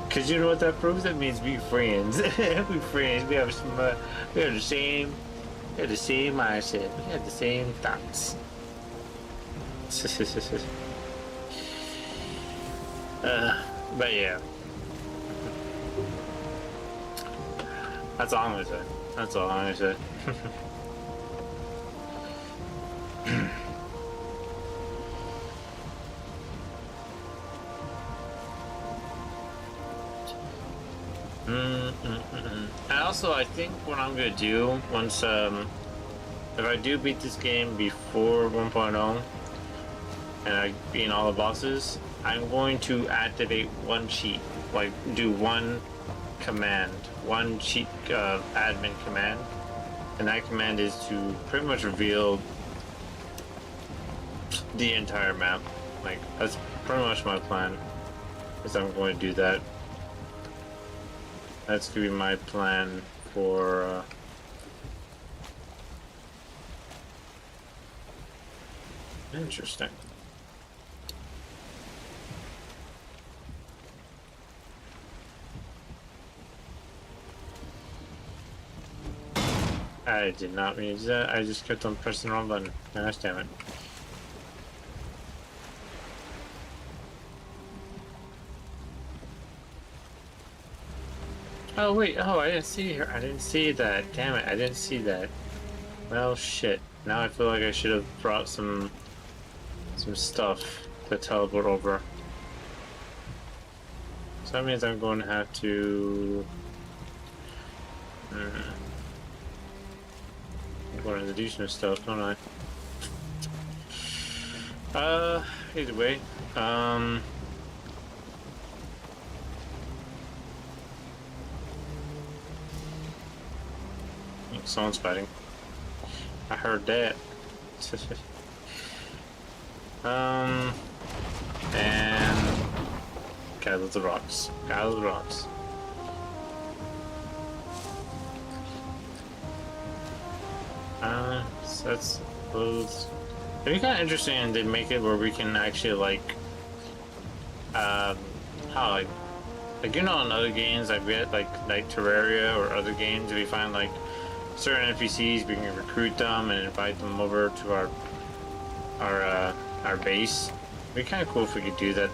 cause you know what that proves? That means we friends. We friends. We have some. We have the same. We have the same mindset. We have the same thoughts. But yeah. That's all I'm gonna say. That's all I'm gonna say. And also, I think what I'm gonna do once, if I do beat this game before 1.0 and I beat all the bosses, I'm going to activate one cheat, like do one command, one cheat admin command, and that command is to pretty much reveal the entire map. Like, that's pretty much my plan, is I'm going to do that. That's gonna be my plan for interesting. I did not mean to do that. I just kept on pressing the wrong button. Gosh damn it. Oh wait, oh I didn't see her. I didn't see that. Damn it, I didn't see that. Well, shit. Now I feel like I should have brought some stuff to teleport over. So that means I'm going to have to. I'm going to do some stuff, don't I? Either way, someone's fighting. I heard that. And gather the rocks. Gather the rocks. So that's those. It'd be kind of interesting, and they make it where we can actually like, how like you know in other games like we had like Terraria or other games we find like certain NPCs, we can recruit them and invite them over to our base. It'd be kind of cool if we could do that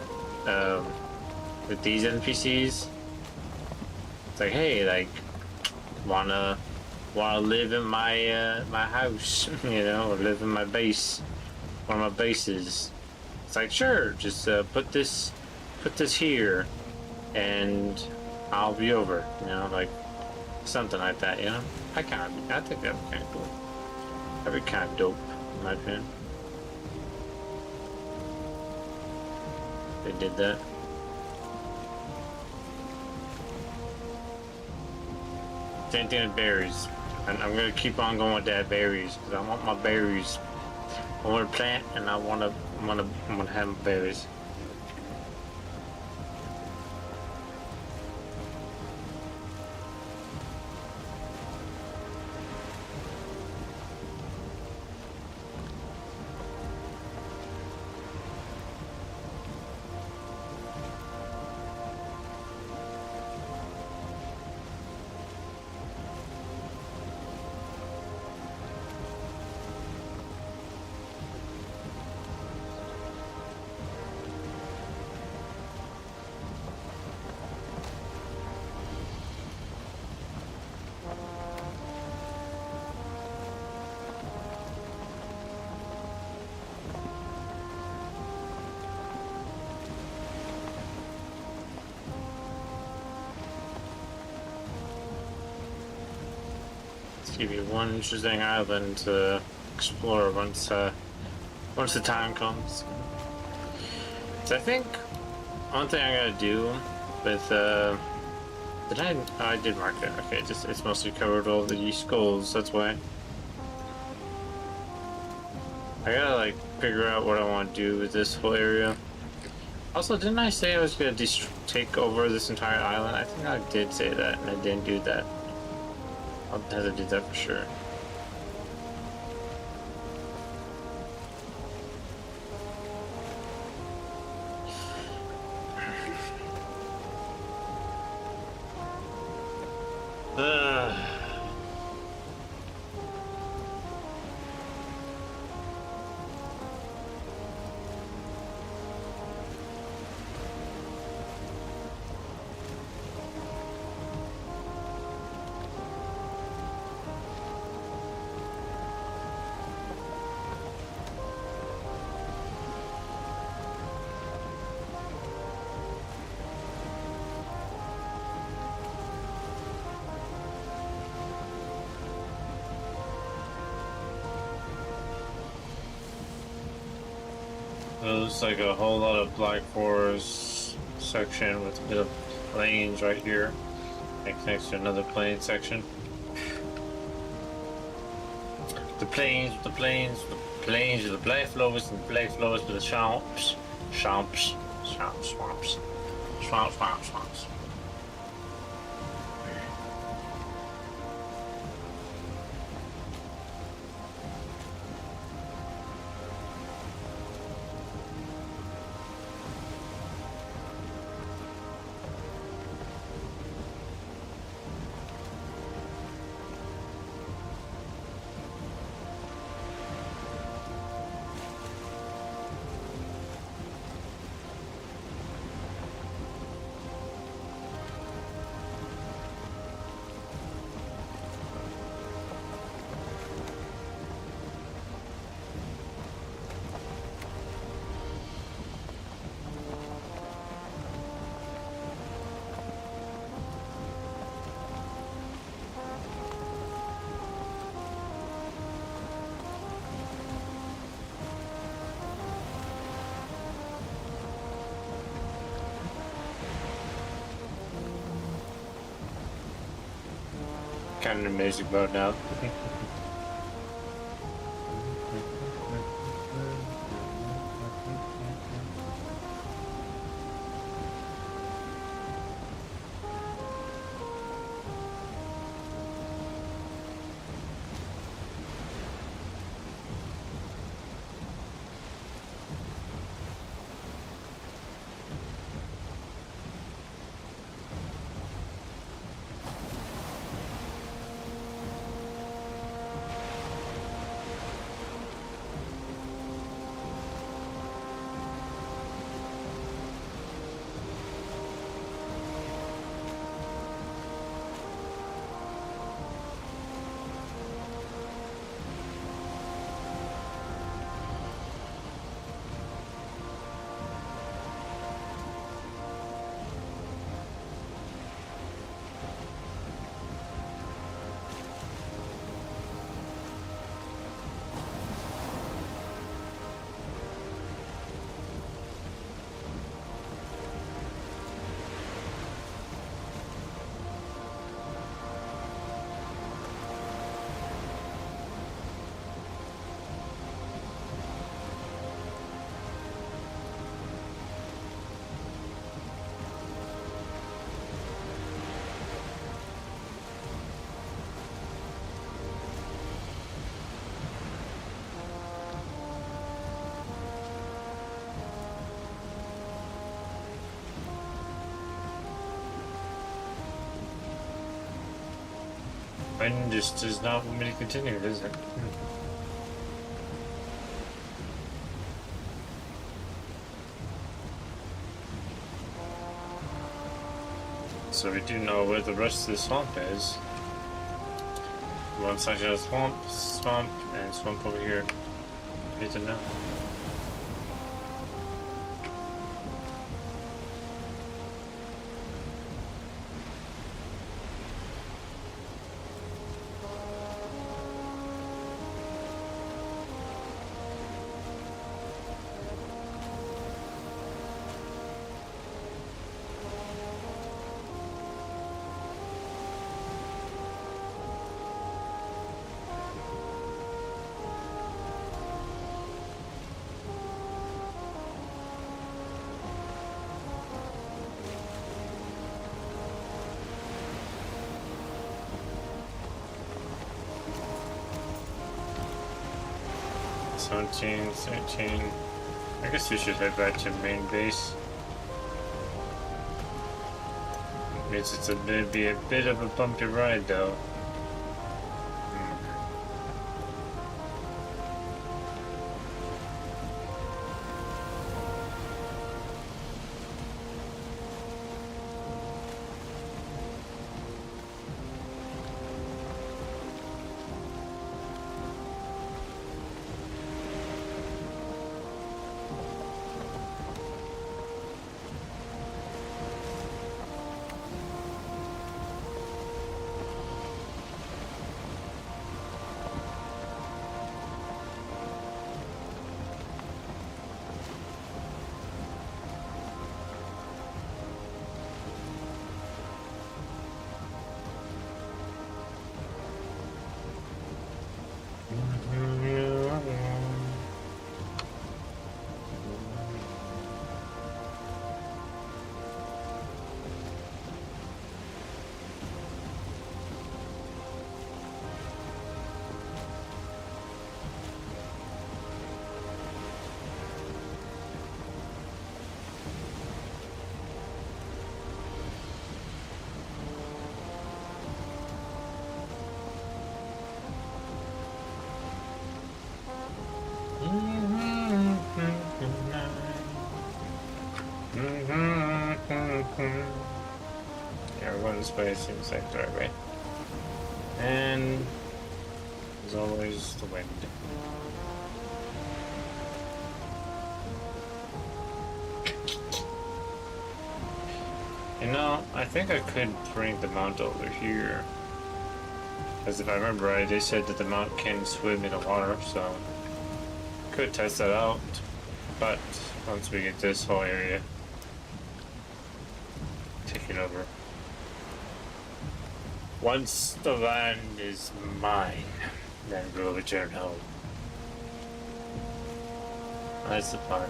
with these NPCs. It's like, hey, like, wanna live in my my house, you know, or live in my base, one of my bases. It's like, sure, just put this here, and I'll be over, you know, like something like that, you know. I think that'd be kind of cool. That'd be kind of dope, in my opinion. They did that. Same thing with berries. And I'm gonna keep on going with that berries because I want my berries. I want to plant and I want to have my berries. Give you one interesting island to explore once the time comes. So I think one thing I gotta do with did I? Oh, I did mark it. Okay, it's mostly covered all the skulls. That's why. I gotta like figure out what I want to do with this whole area. Also, didn't I say I was gonna take over this entire island? I think I did say that, and I didn't do that. I'll have to do that for sure. There's like a whole lot of Black Forest section with a bit of plains right here. It connects to another plain section. The plains, the plains, the plains with the black flowers and the black flowers with the swamps. Swamps. Swamps, swamps. Swamps, swamps, swamps. kind of music mode now. And just does not want me to continue, does it? So we do know where the rest of the swamp is. One side has swamp, and swamp over here. Good to know. Seventeen, 13. I guess we should head back to main base. Means it's gonna be a bit of a bumpy ride though. Yeah, we're going this way, seems like the right way. And as always, the wind. You know, I think I could bring the mount over here. Because if I remember right, they said that the mount can swim in the water, so could test that out. But once we get this whole area taken over. Once the land is mine, then we'll return home. That's the plan.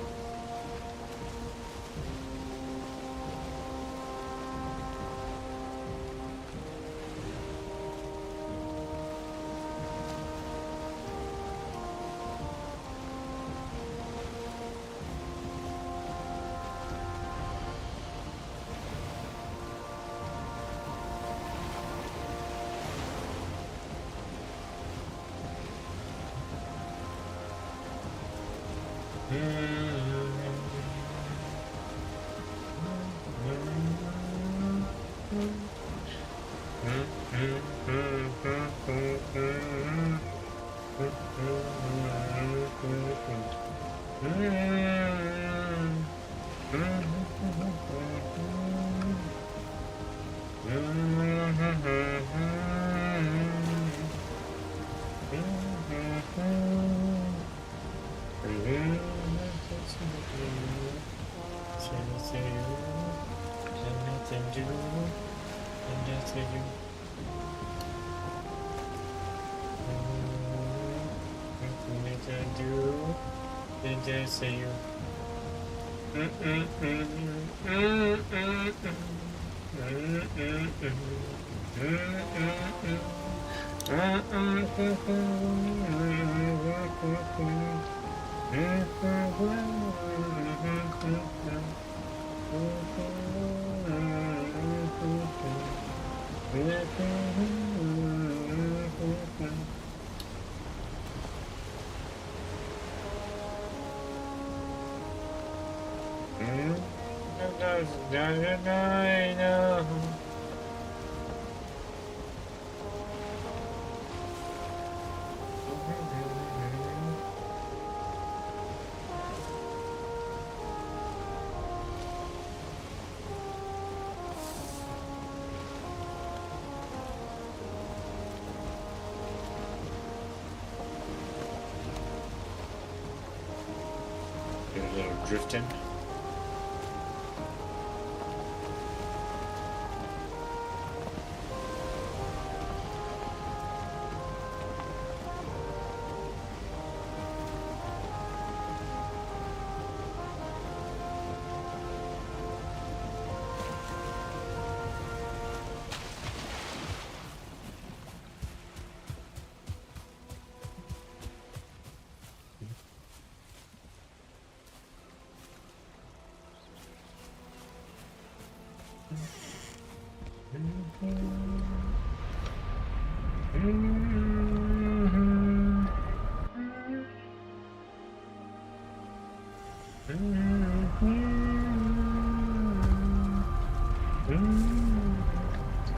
Drifting.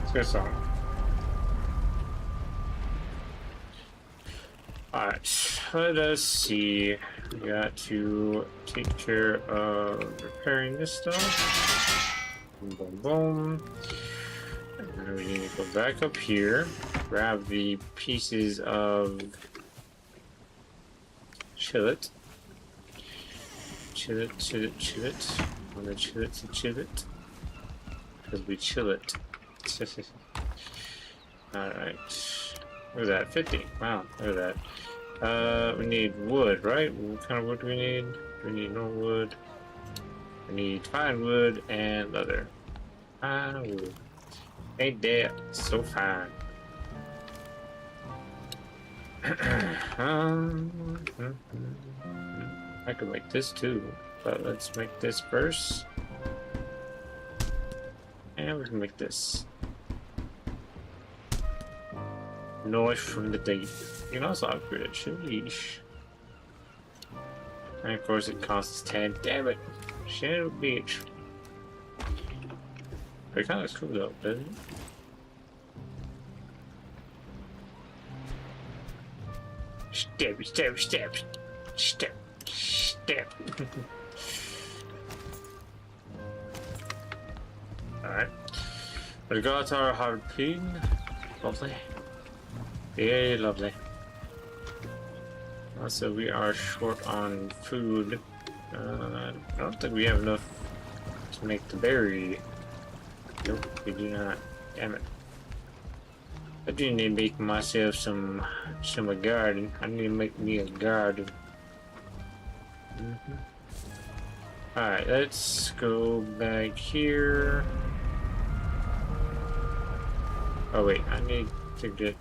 It's a good song. Alright, let us see. We got to take care of repairing this stuff. Boom, boom, boom. And then we need to go back up here, grab the pieces of chillet. Chillet. I'm gonna chillet. Because we chill it. Alright. What is that? 50. Wow, look at that. We need wood, right? What kind of wood do we need? We need no wood. We need fine wood and leather. Fine wood. Ain't that so fine? I could make this too, but let's make this first. And we can make this. Knife from the deep. You can also upgrade it. Sheesh. And of course it costs 10. Damn it. Shit, bitch. But it kind of looks cool though, doesn't it? Step. Alright. We got our harpoon. Lovely. Very lovely. Also, we are short on food. I don't think we have enough to make the berry. Nope, we do not. Damn it. I do need to make myself some a garden. I need to make me a garden. Alright, let's go back here. Oh wait, I need to get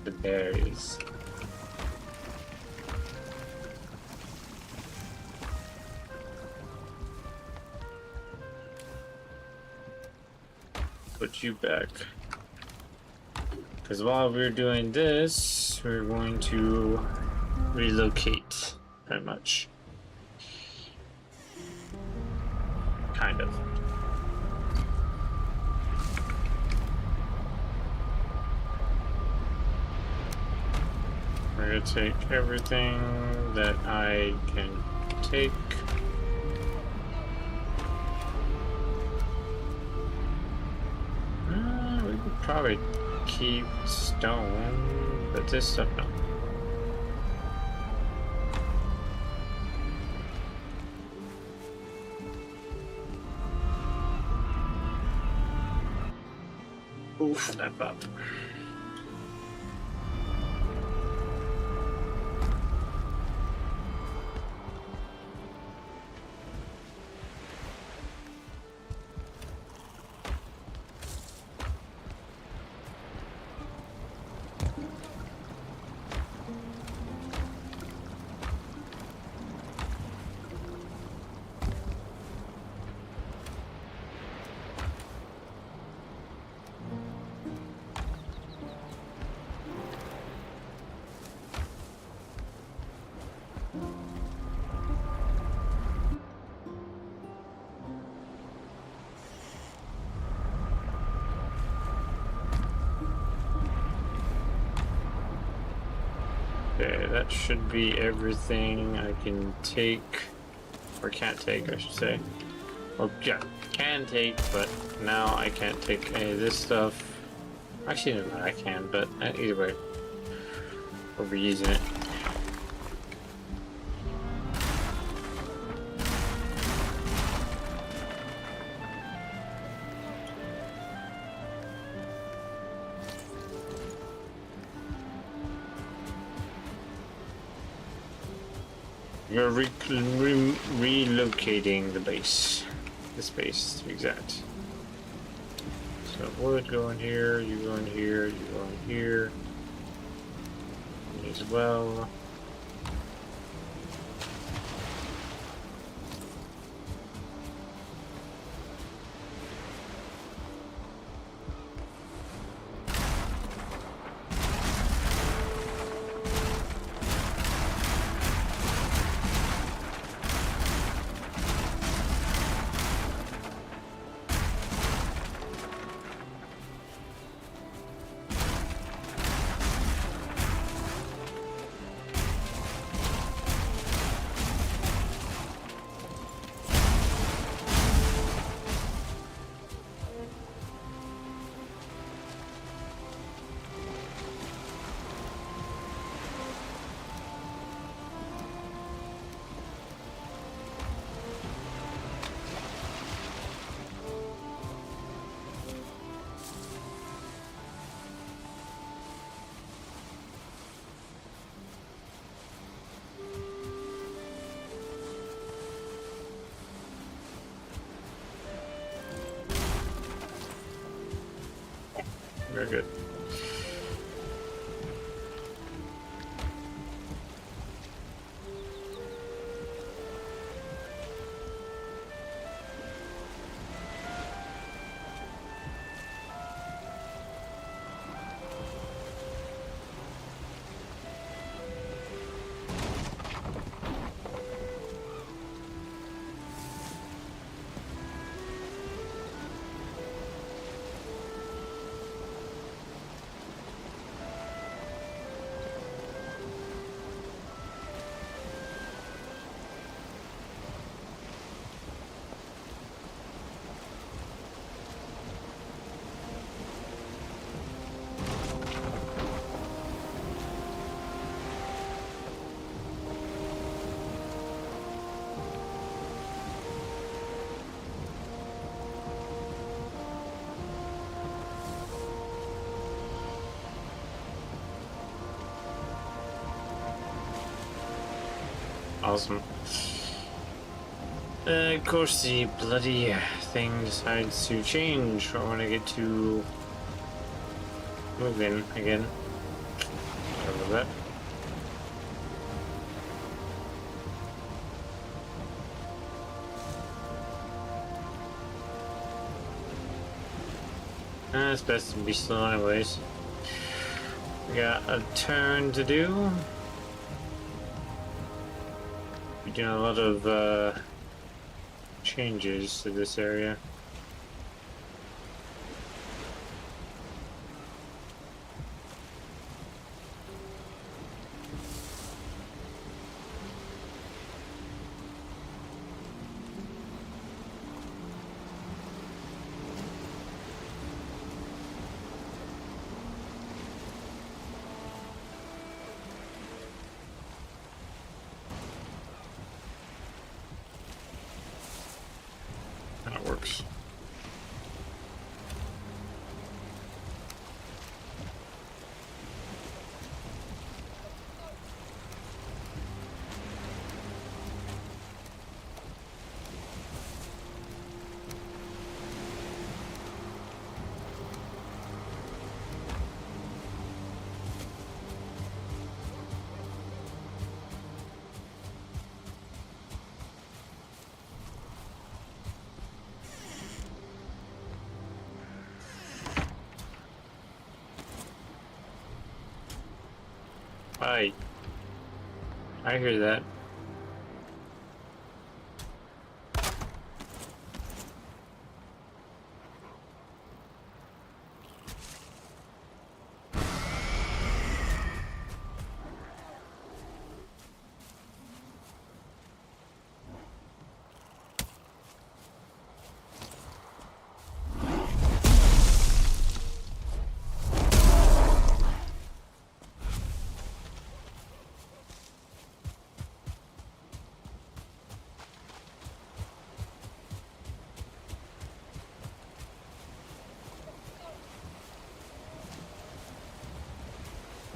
the berries. Put you back. Because while we're doing this, we're going to relocate, pretty much. Kind of. We're going to take everything that I can take. We could probably keep stone, but this stuff, no. Oof, step up. Okay, that should be everything I can take, or can't take, I should say. Or, yeah, can take, but now I can't take any of this stuff. Actually, no, I can, but either way, we'll be using it. We're relocating the base. The space, to be exact. So wood go in here, you go in here, you go in here. Me as well. Very good. Awesome. Of course, the bloody thing decides to change when I get to moving again. I love that. It's best to be slow anyways. We got a turn to do. We're doing a lot of changes to this area. That works. I hear that.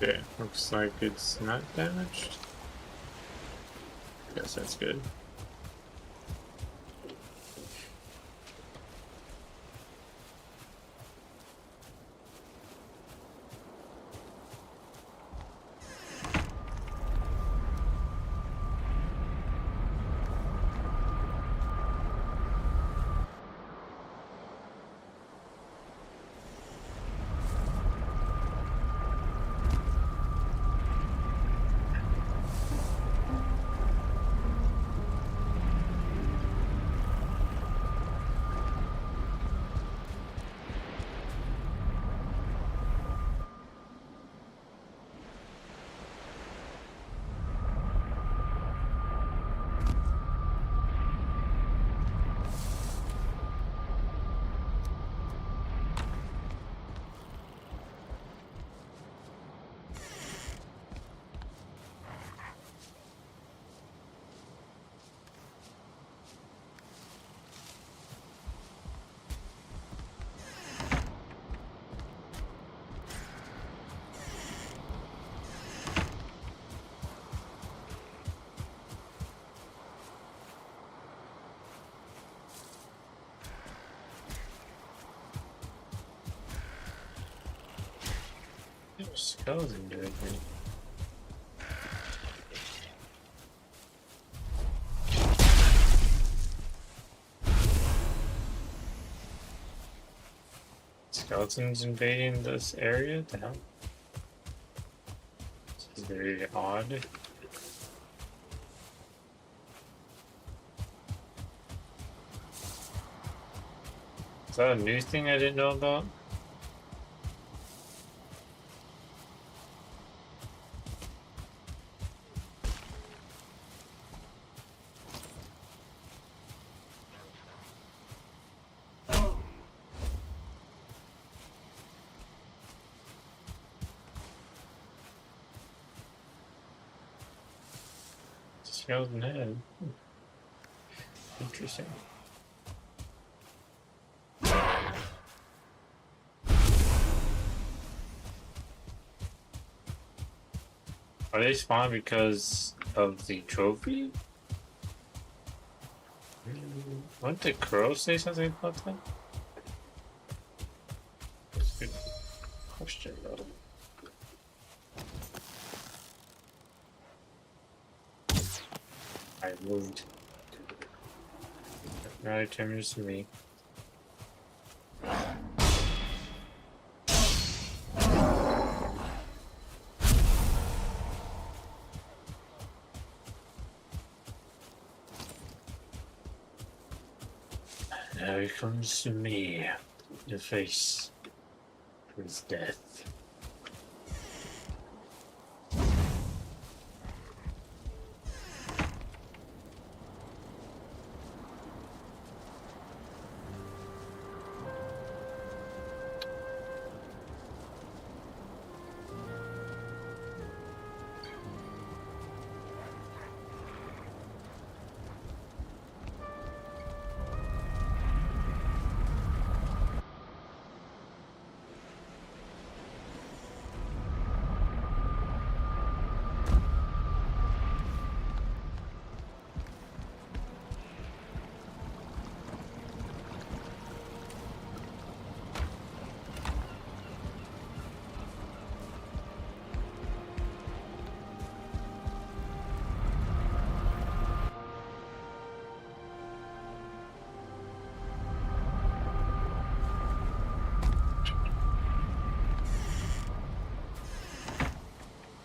Yeah, looks like it's not damaged. Guess that's good. Skeleton doing here? Skeletons invading this area? The hell? This is very odd. Is that a new thing I didn't know about? Skeleton head. Interesting. Are they spawned because of the trophy? What did Crow say something about that? That's a good question, though. I moved. Now it turns to me. Now he comes to me to face his death.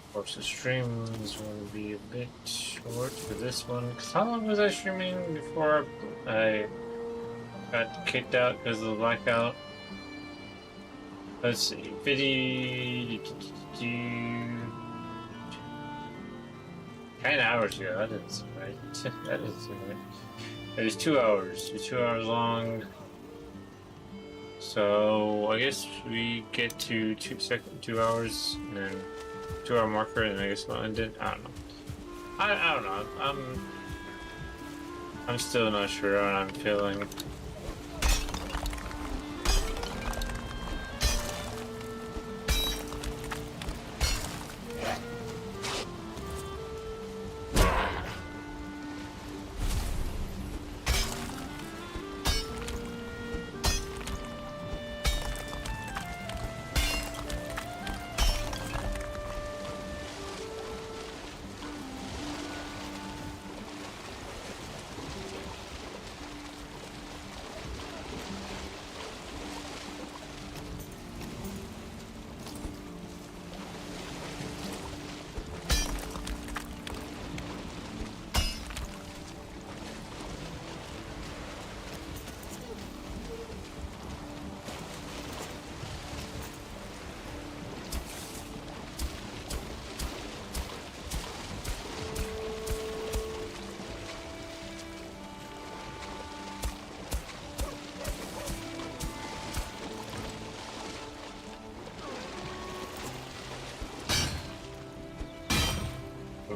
Of course, the stream is going to be a bit short for this one. Cause how long was I streaming before I got kicked out because of the blackout? Let's see, 10 hours ago. That doesn't seem right. That doesn't seem right. It was 2 hours. It was 2 hours long. So I guess we get to 2 hours and then 2 hour marker, and I guess we'll end it. I don't know. I don't know. I'm still not sure how I'm feeling.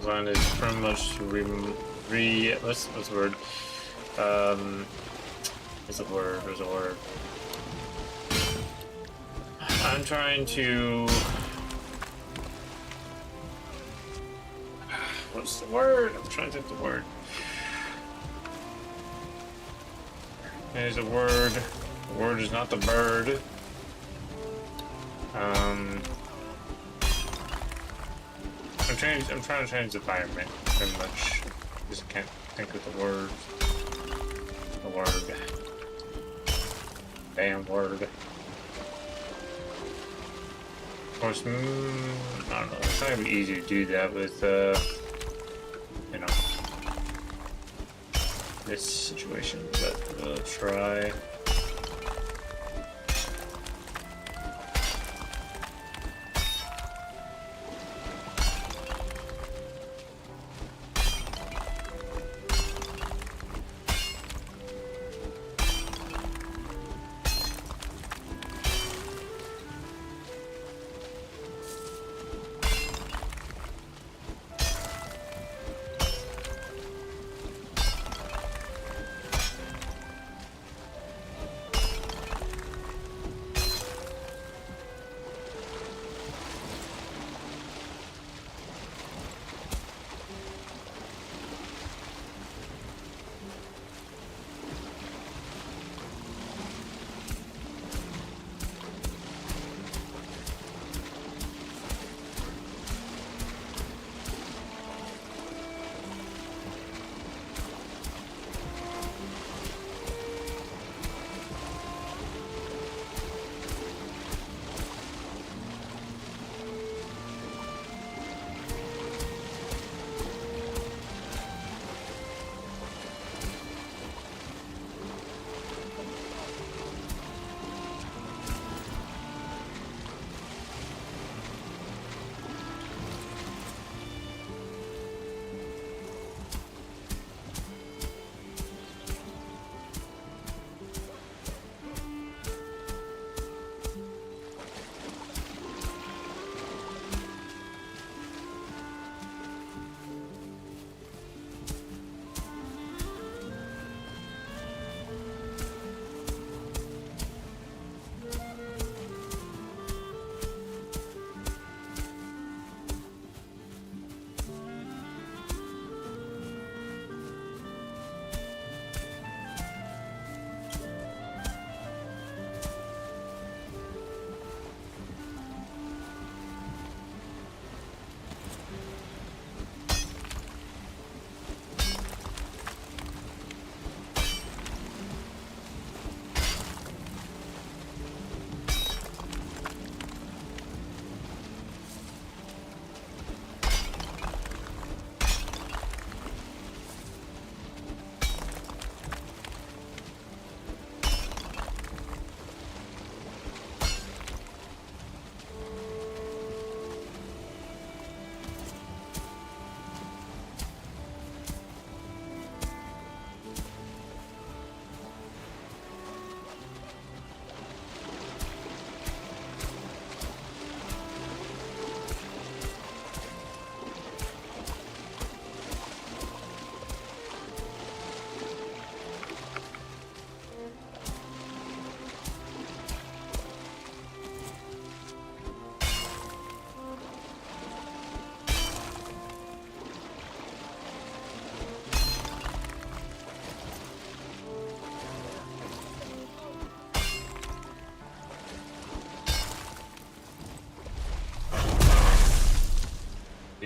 Line is pretty much what's the word? There's a word. I'm trying to. What's the word? I'm trying to think the word. There's a word. The word is not the bird. I'm trying to change the environment pretty much. Just can't think of the word. The word. Damn word. Of course, I don't know. It's not gonna be easy to do that with, you know, this situation, but we'll try.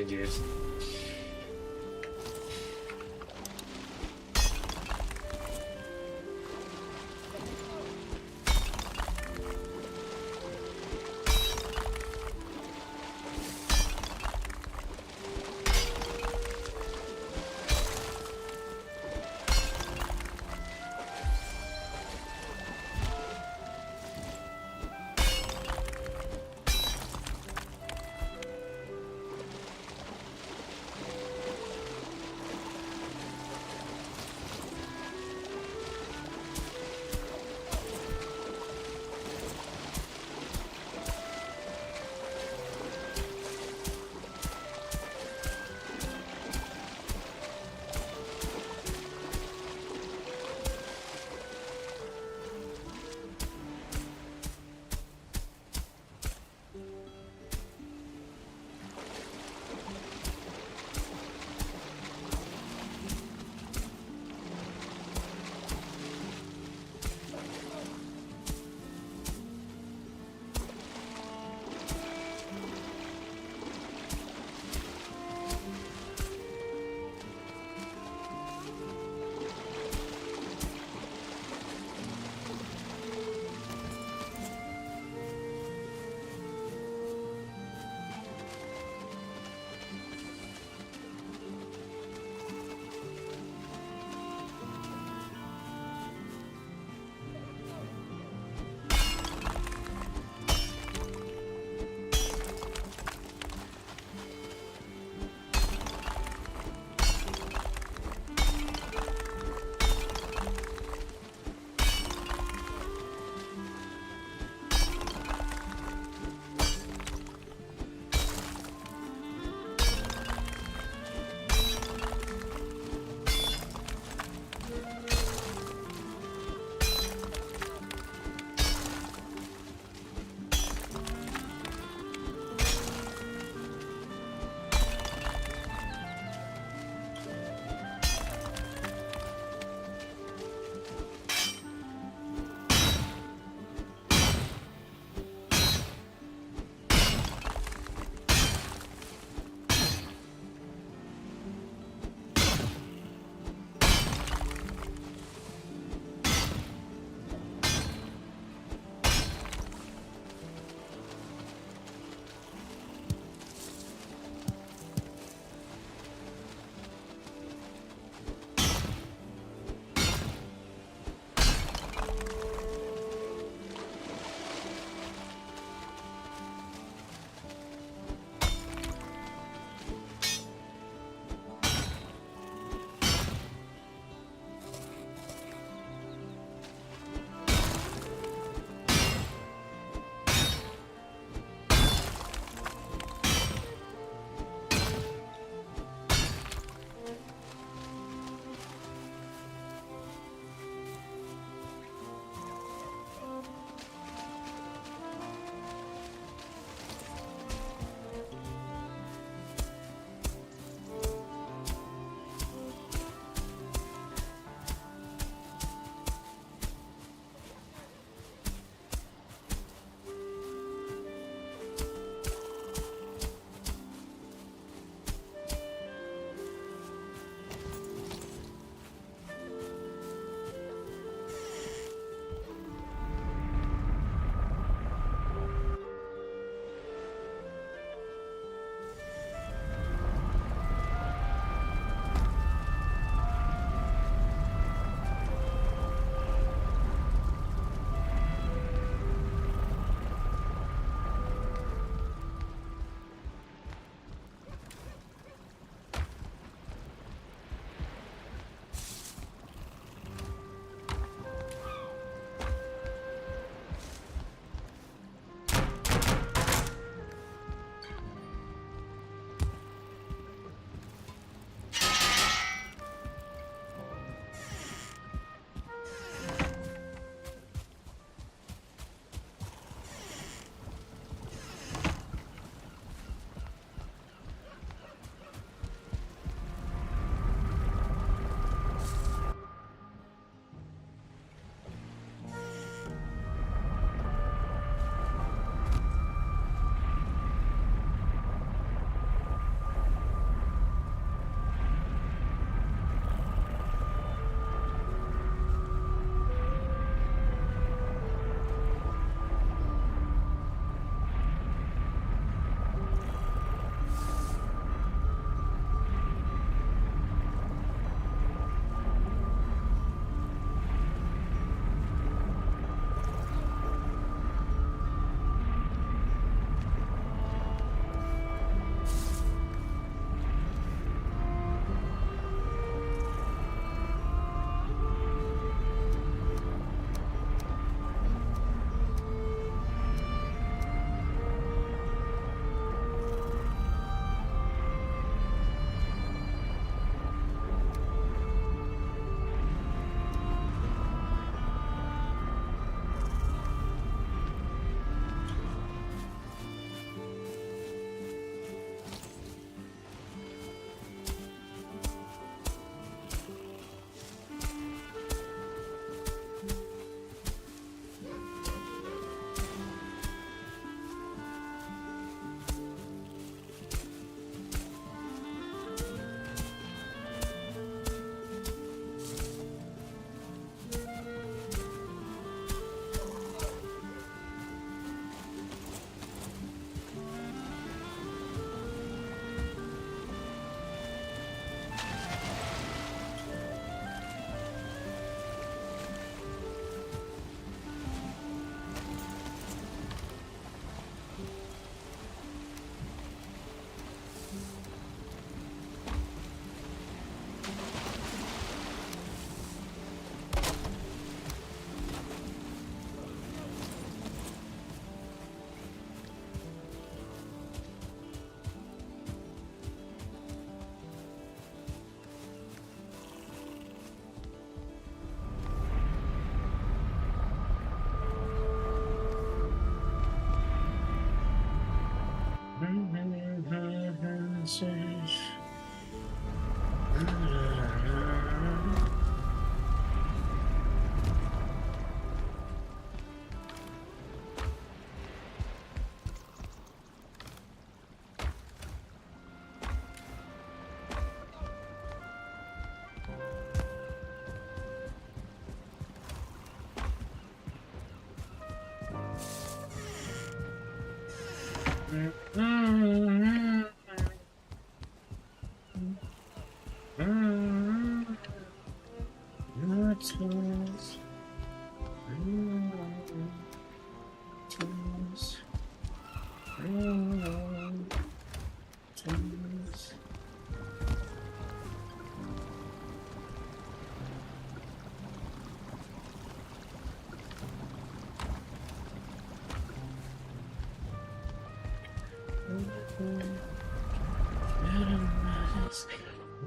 Avengers.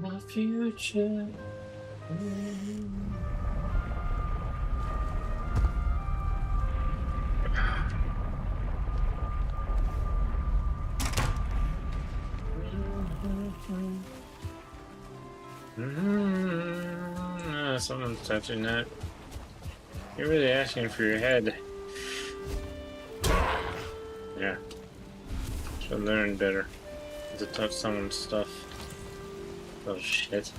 My future. Someone's touching that. You're really asking for your head. Yeah. Should learn better to touch someone's stuff. Oh shit.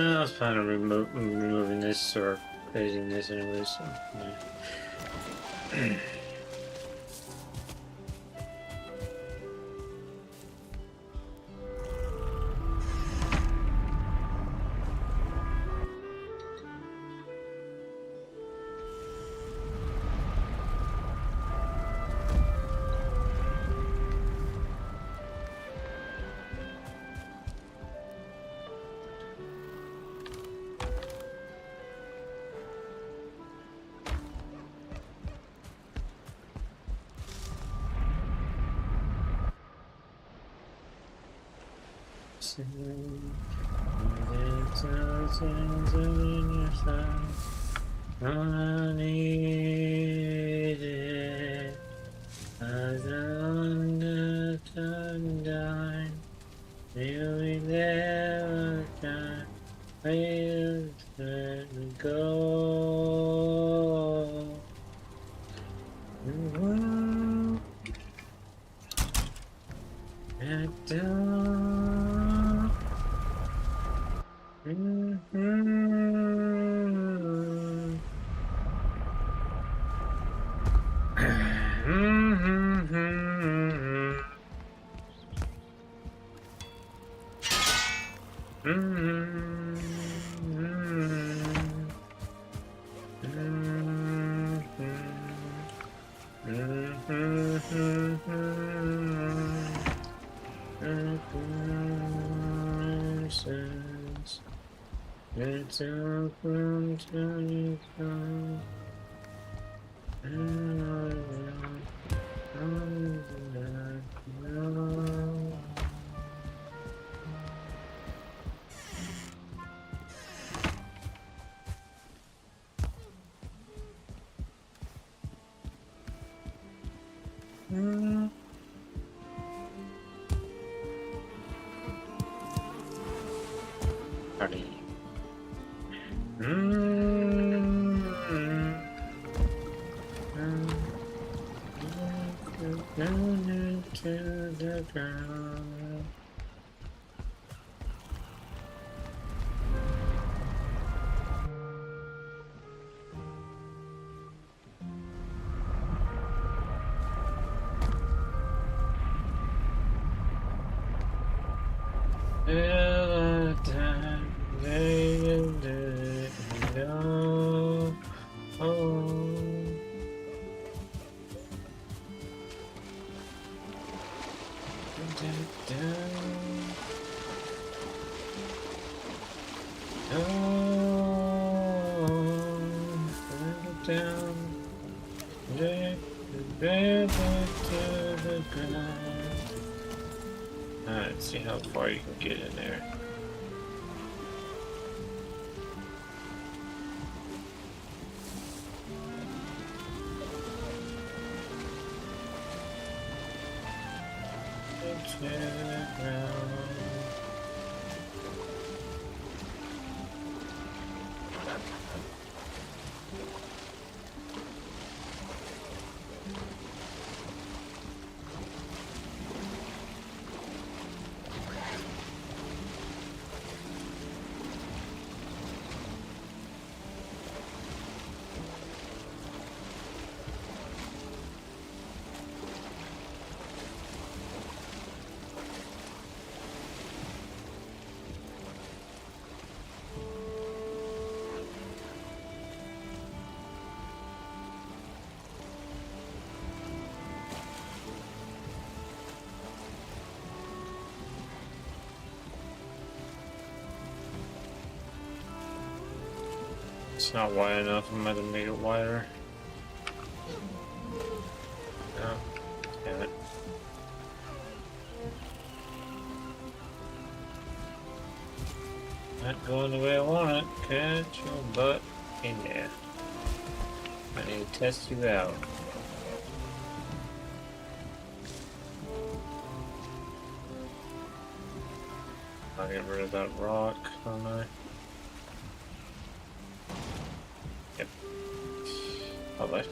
I was planning on removing this or creating this anyway, so yeah. I need it as on the sunshine. Nearly there, time will let me go. At dawn. It's open to come. Party. Down to the ground. Alright, see how far you can get in there. To the ground. It's not wide enough, I'm gonna make it wider. No, damn it. Not going the way I want it. Get your butt in there. I need to test you out. I'll get rid of that rock, don't I? Yep. Bye-bye.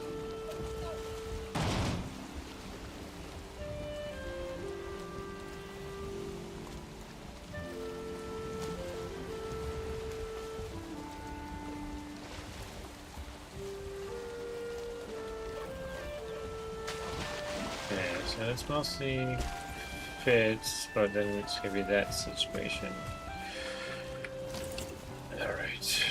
So it's mostly fits, but then it's gonna be that situation. Alright.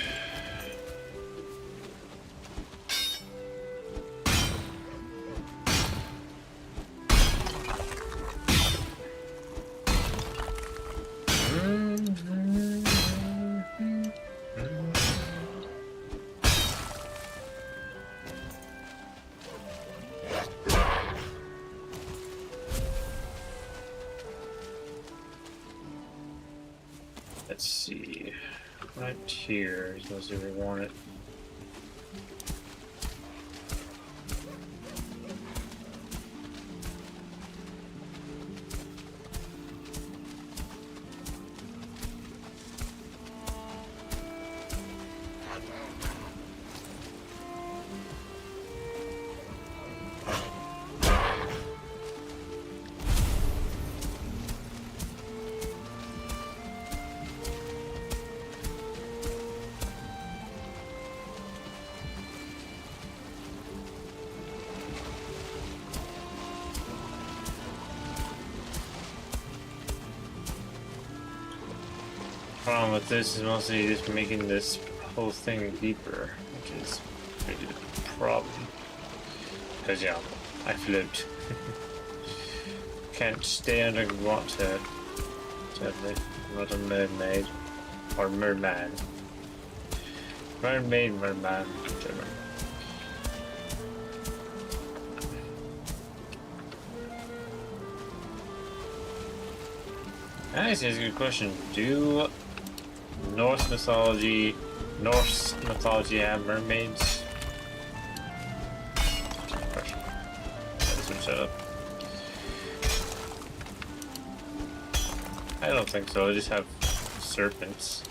Let's see. Right here is mostly where we want it. Problem with this is mostly just making this whole thing deeper, which is really the problem. Because yeah, I float. Can't stay underwater. Sadly, I'm not a mermaid or merman. Mermaid, merman, whichever. Actually, that's a good question. Do Norse mythology have mermaids? Good question. That's some setup. I don't think so. They just have serpents.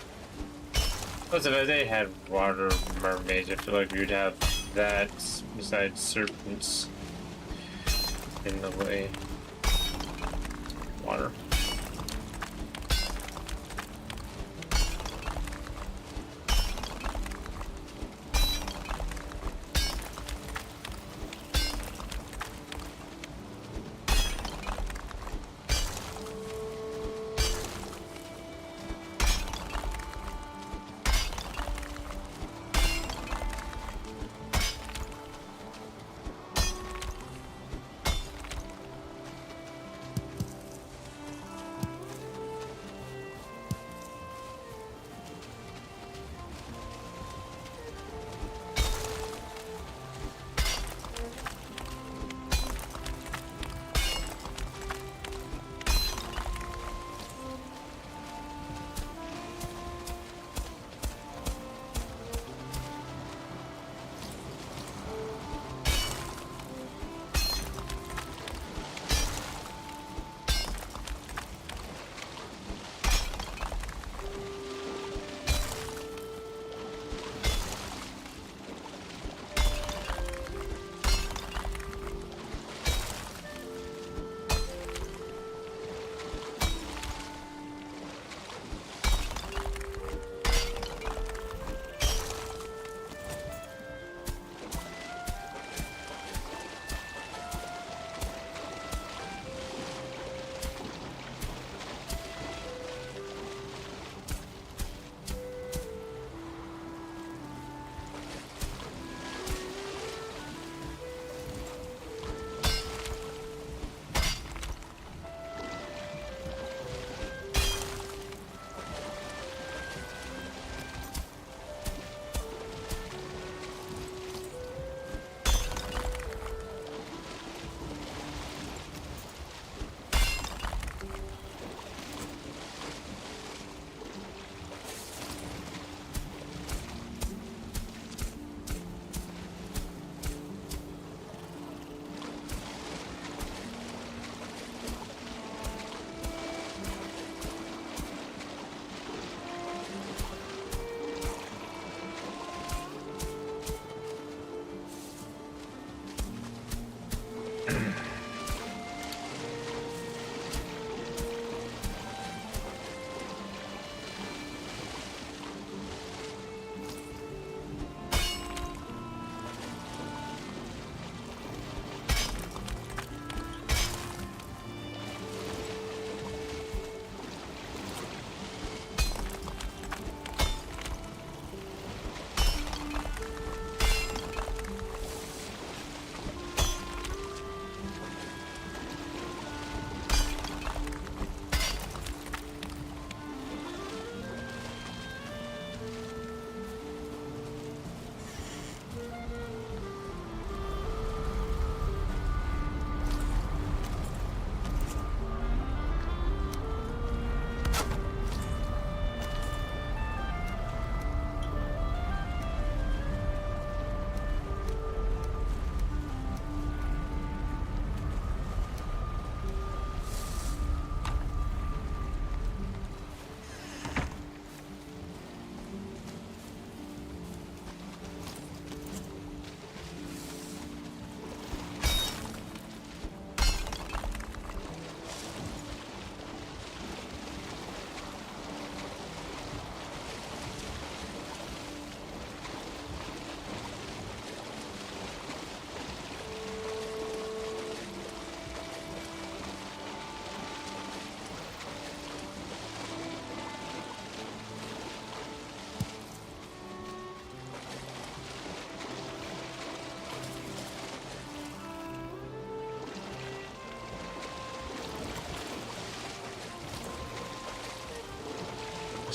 But if they had water mermaids, I feel like we would have that besides serpents in the way. Water.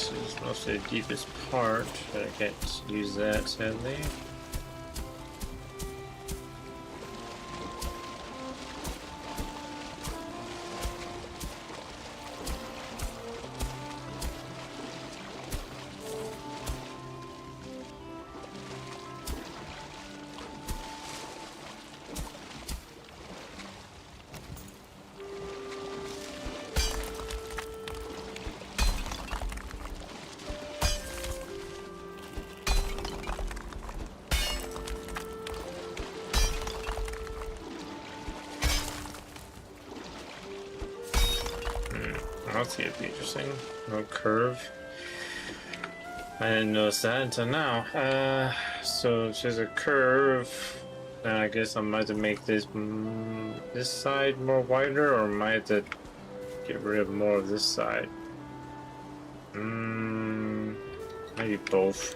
This is mostly the deepest part, but I can't use that sadly. That's gonna be interesting. No curve. I didn't notice that until now. So if there's a curve, then I guess I might have to make this this side more wider, or might have to get rid of more of this side. Maybe both.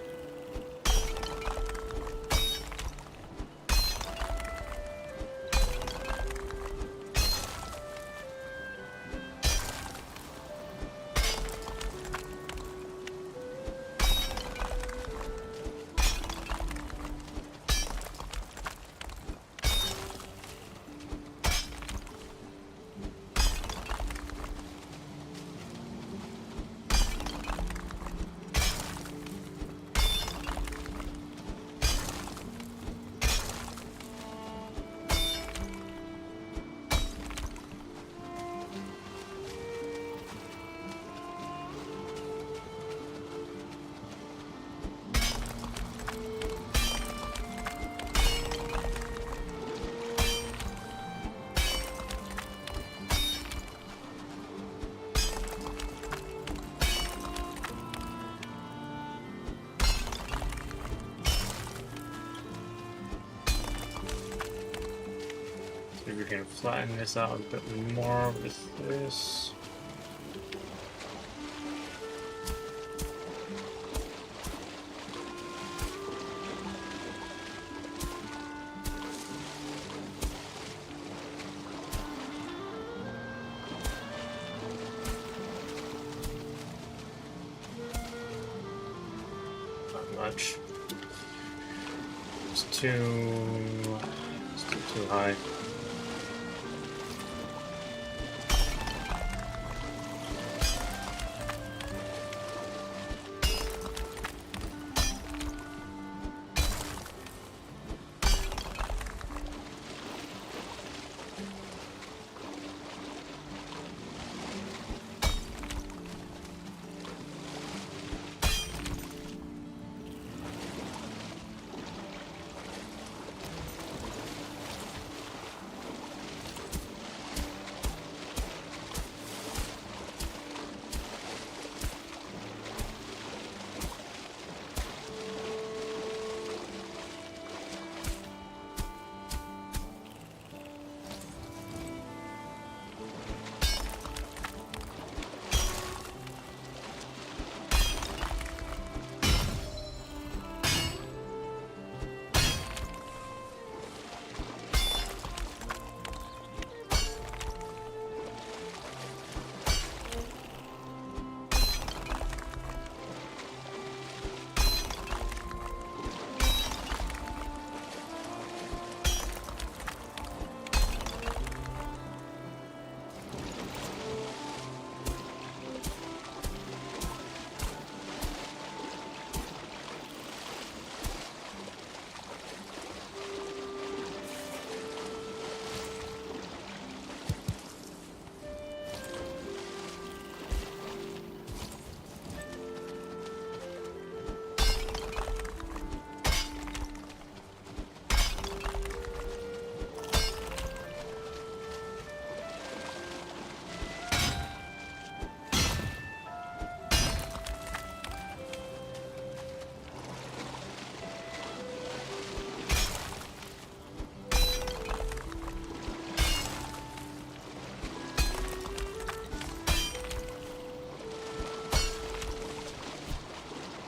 Maybe we can flatten this out a bit more with this. Not much. It's too high.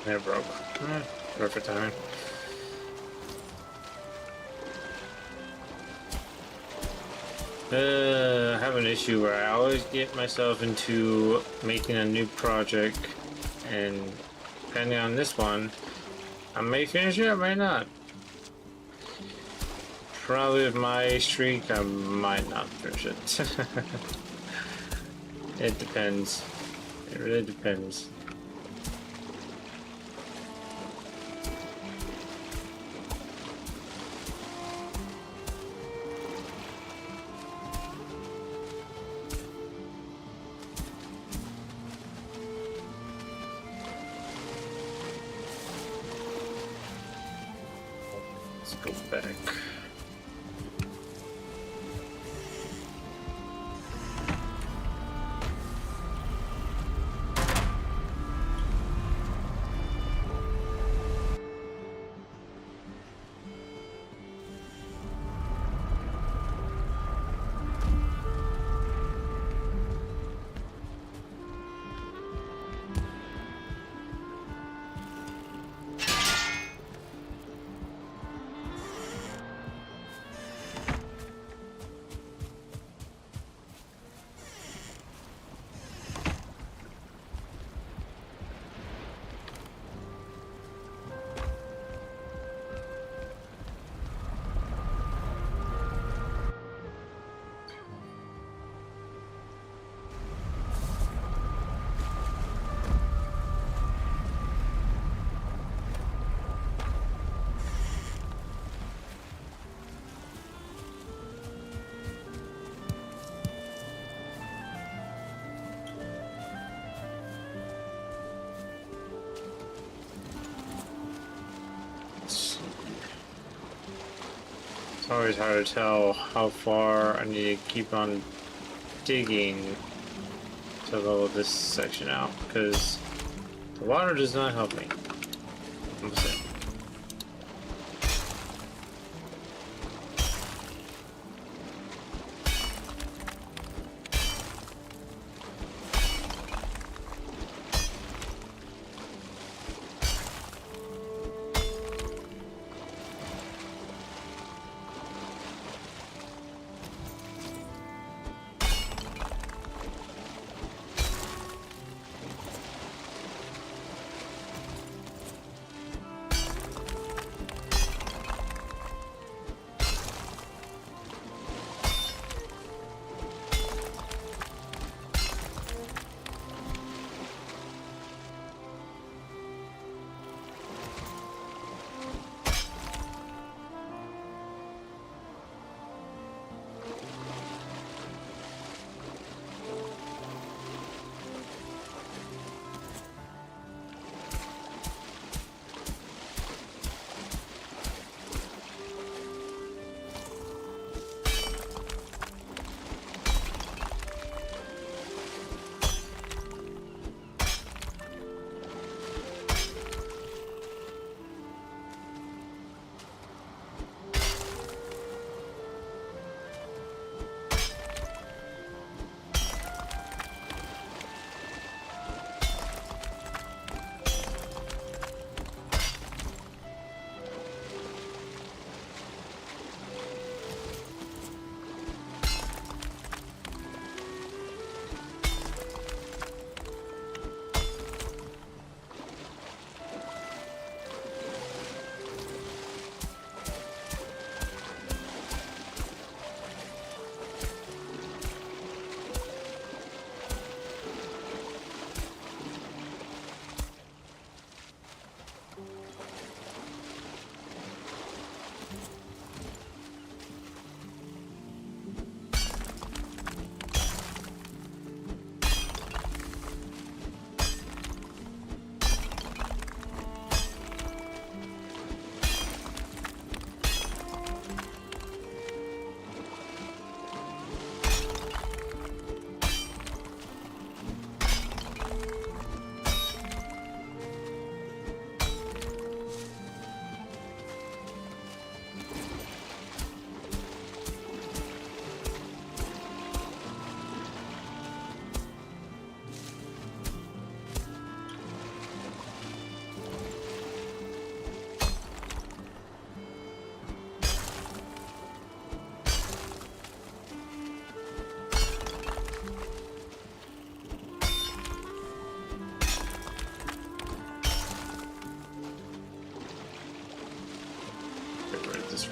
It broke. Perfect timing. I have an issue where I always get myself into making a new project And depending on this one, I may finish it, I may not. Probably with my streak, I might not finish it. It depends. It really depends. Let's go back. It's always hard to tell how far I need to keep on digging to level this section out, because the water does not help me. I'm saying.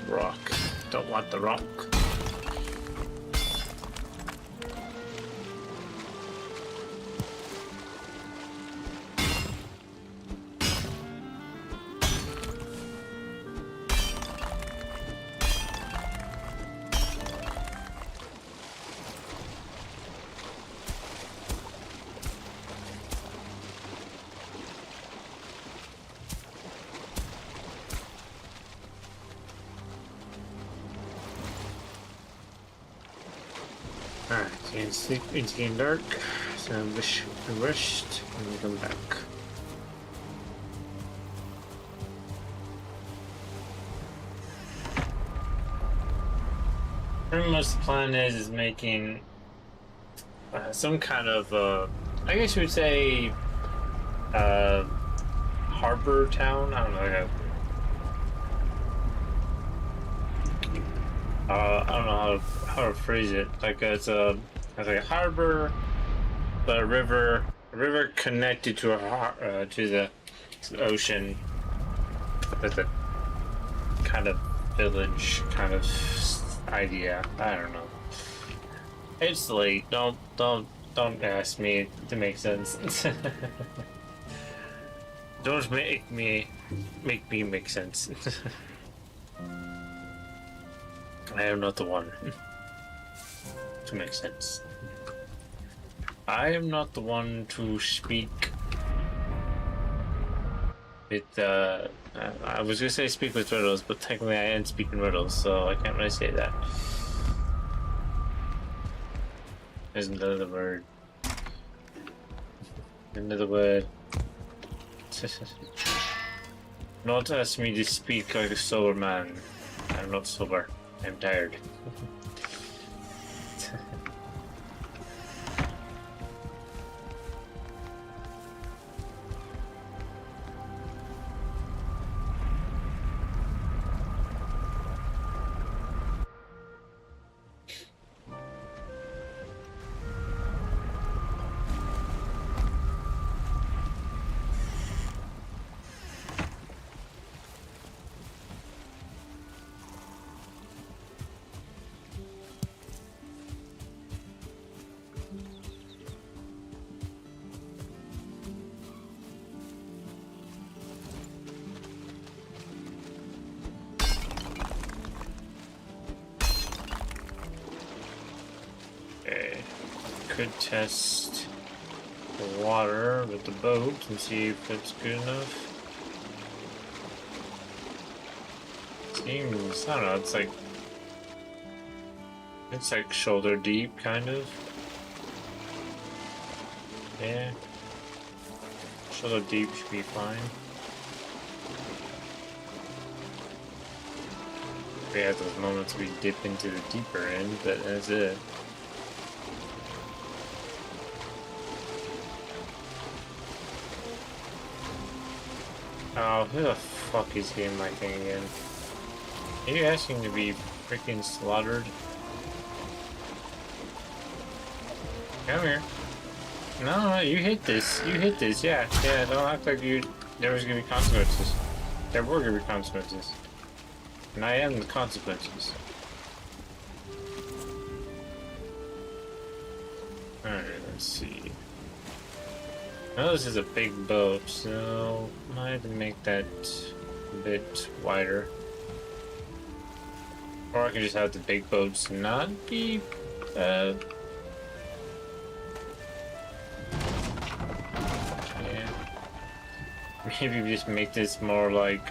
rock. Don't want the rock. Alright, it's getting sleep, it's getting dark, so I wish I rushed and we come back. Pretty much the plan is making some kind of, I guess you would say, harbor town? I don't know, I don't know how to phrase it. Like it's like a harbor, but a river connected to to the ocean. With a kind of village kind of idea. I don't know. It's late. Don't ask me to make sense. Don't make me make sense. I am not the one to make sense. I am not the one to speak with, I was gonna say speak with riddles, but technically I am speaking riddles, so I can't really say that. There's another word. Another word. Not ask me to speak like a sober man. I'm not sober. I'm tired. Okay, could test the water with the boat and see if it's good enough. Seems, I don't know, it's like shoulder deep, kind of. Yeah. Shoulder deep should be fine. We have those moments we dip into the deeper end, but that's it. Oh, who the fuck is getting my thing again? Are you asking to be freaking slaughtered? Come here. No, you hit this. You hit this, yeah. Yeah, don't act like there was gonna be consequences. There were gonna be consequences. And I am the consequences. Alright, let's see. Now this is a big boat, so I might have to make that a bit wider. Or I can just have the big boats not be, yeah. Maybe we just make this more like,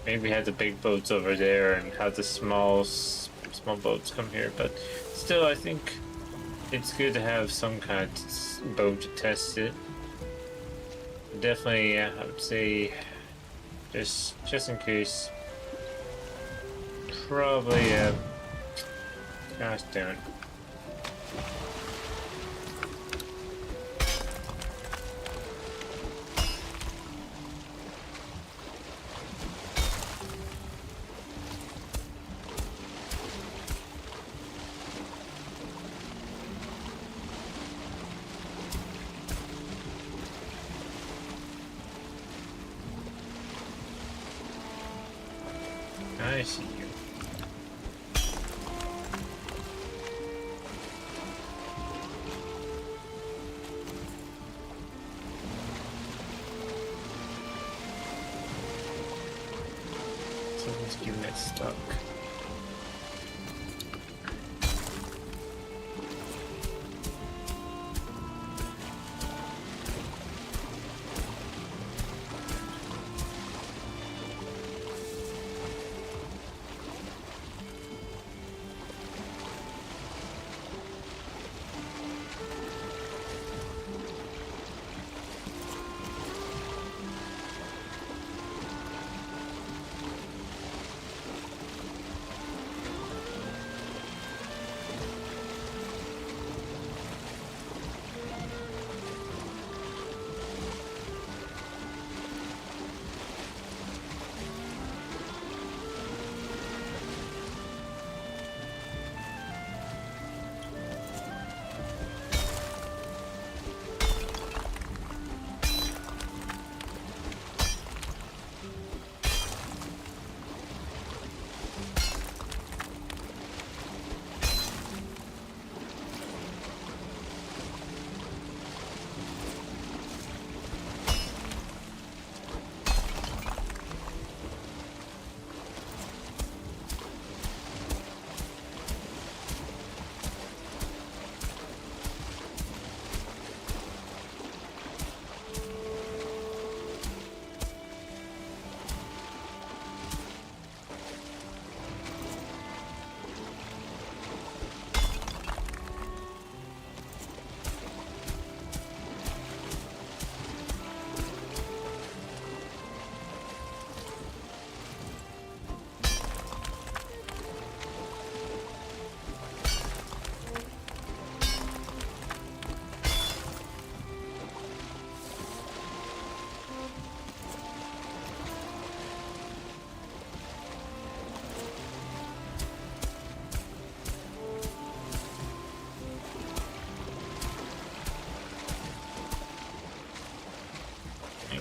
maybe have the big boats over there and have the small boats come here, but still I think it's good to have some kind of boat to test it. Definitely, I would say, just in case. Probably, gosh damn it. I see you. Someone's getting it stuck.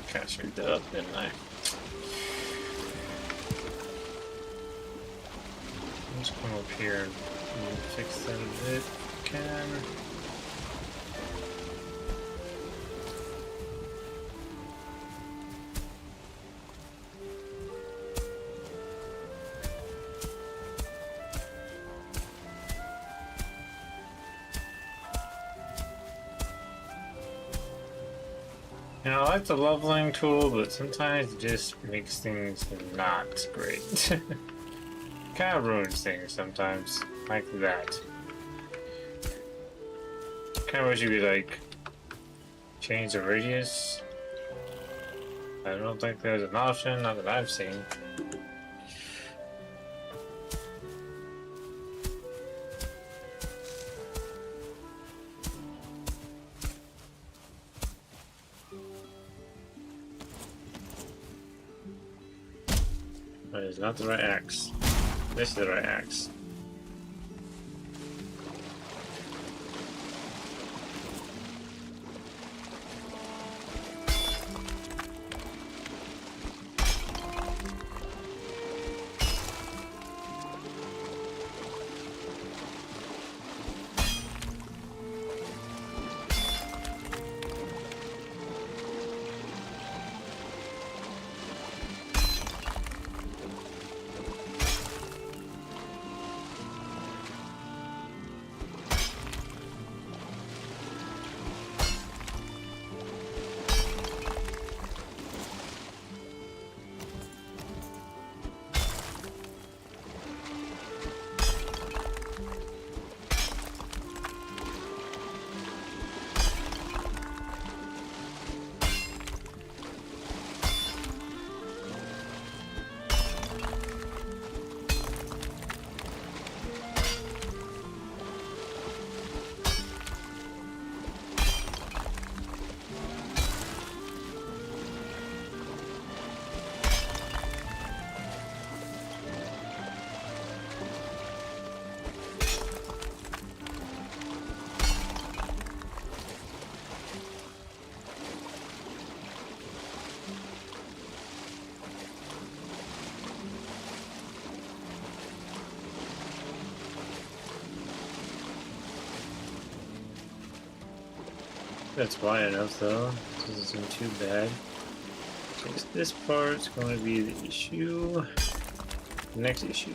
Captured that up, didn't I? Let's come up here and fix them if we can. You know, I like the leveling tool, but sometimes it just makes things not great. Kind of ruins things sometimes, like that. Kind of wish you could, like, change the radius. I don't think there's an option, not that I've seen. That is not the right axe. This is the right axe. That's wide enough though. This isn't too bad. I guess this part's going to be the issue. Next issue.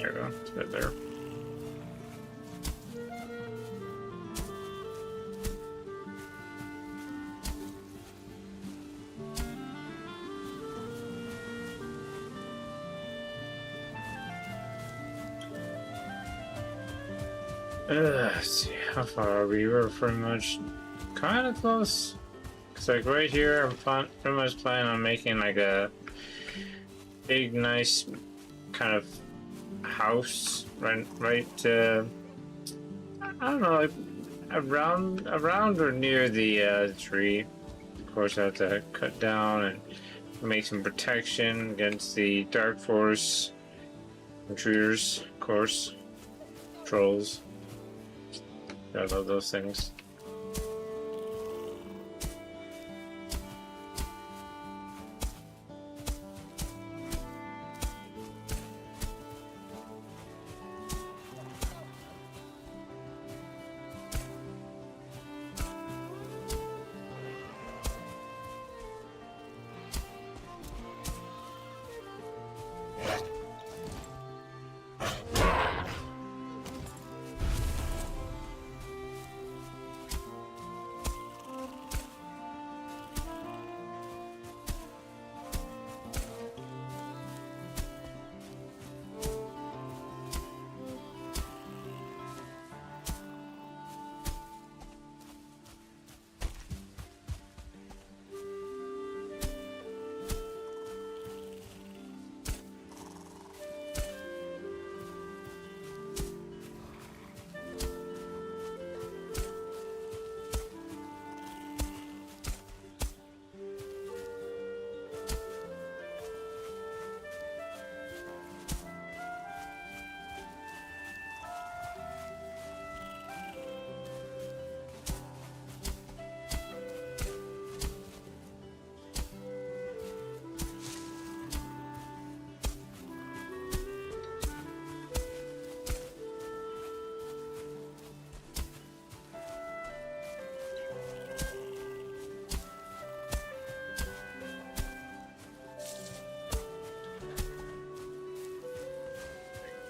There we go. It's a bit there. Let's see, how far are we? We're pretty much kind of close. Cause like right here, I'm pretty much planning on making like a big, nice kind of house, right? I don't know, like around or near the tree. Of course, I have to cut down and make some protection against the dark forest intruders, of course, trolls. I love those things.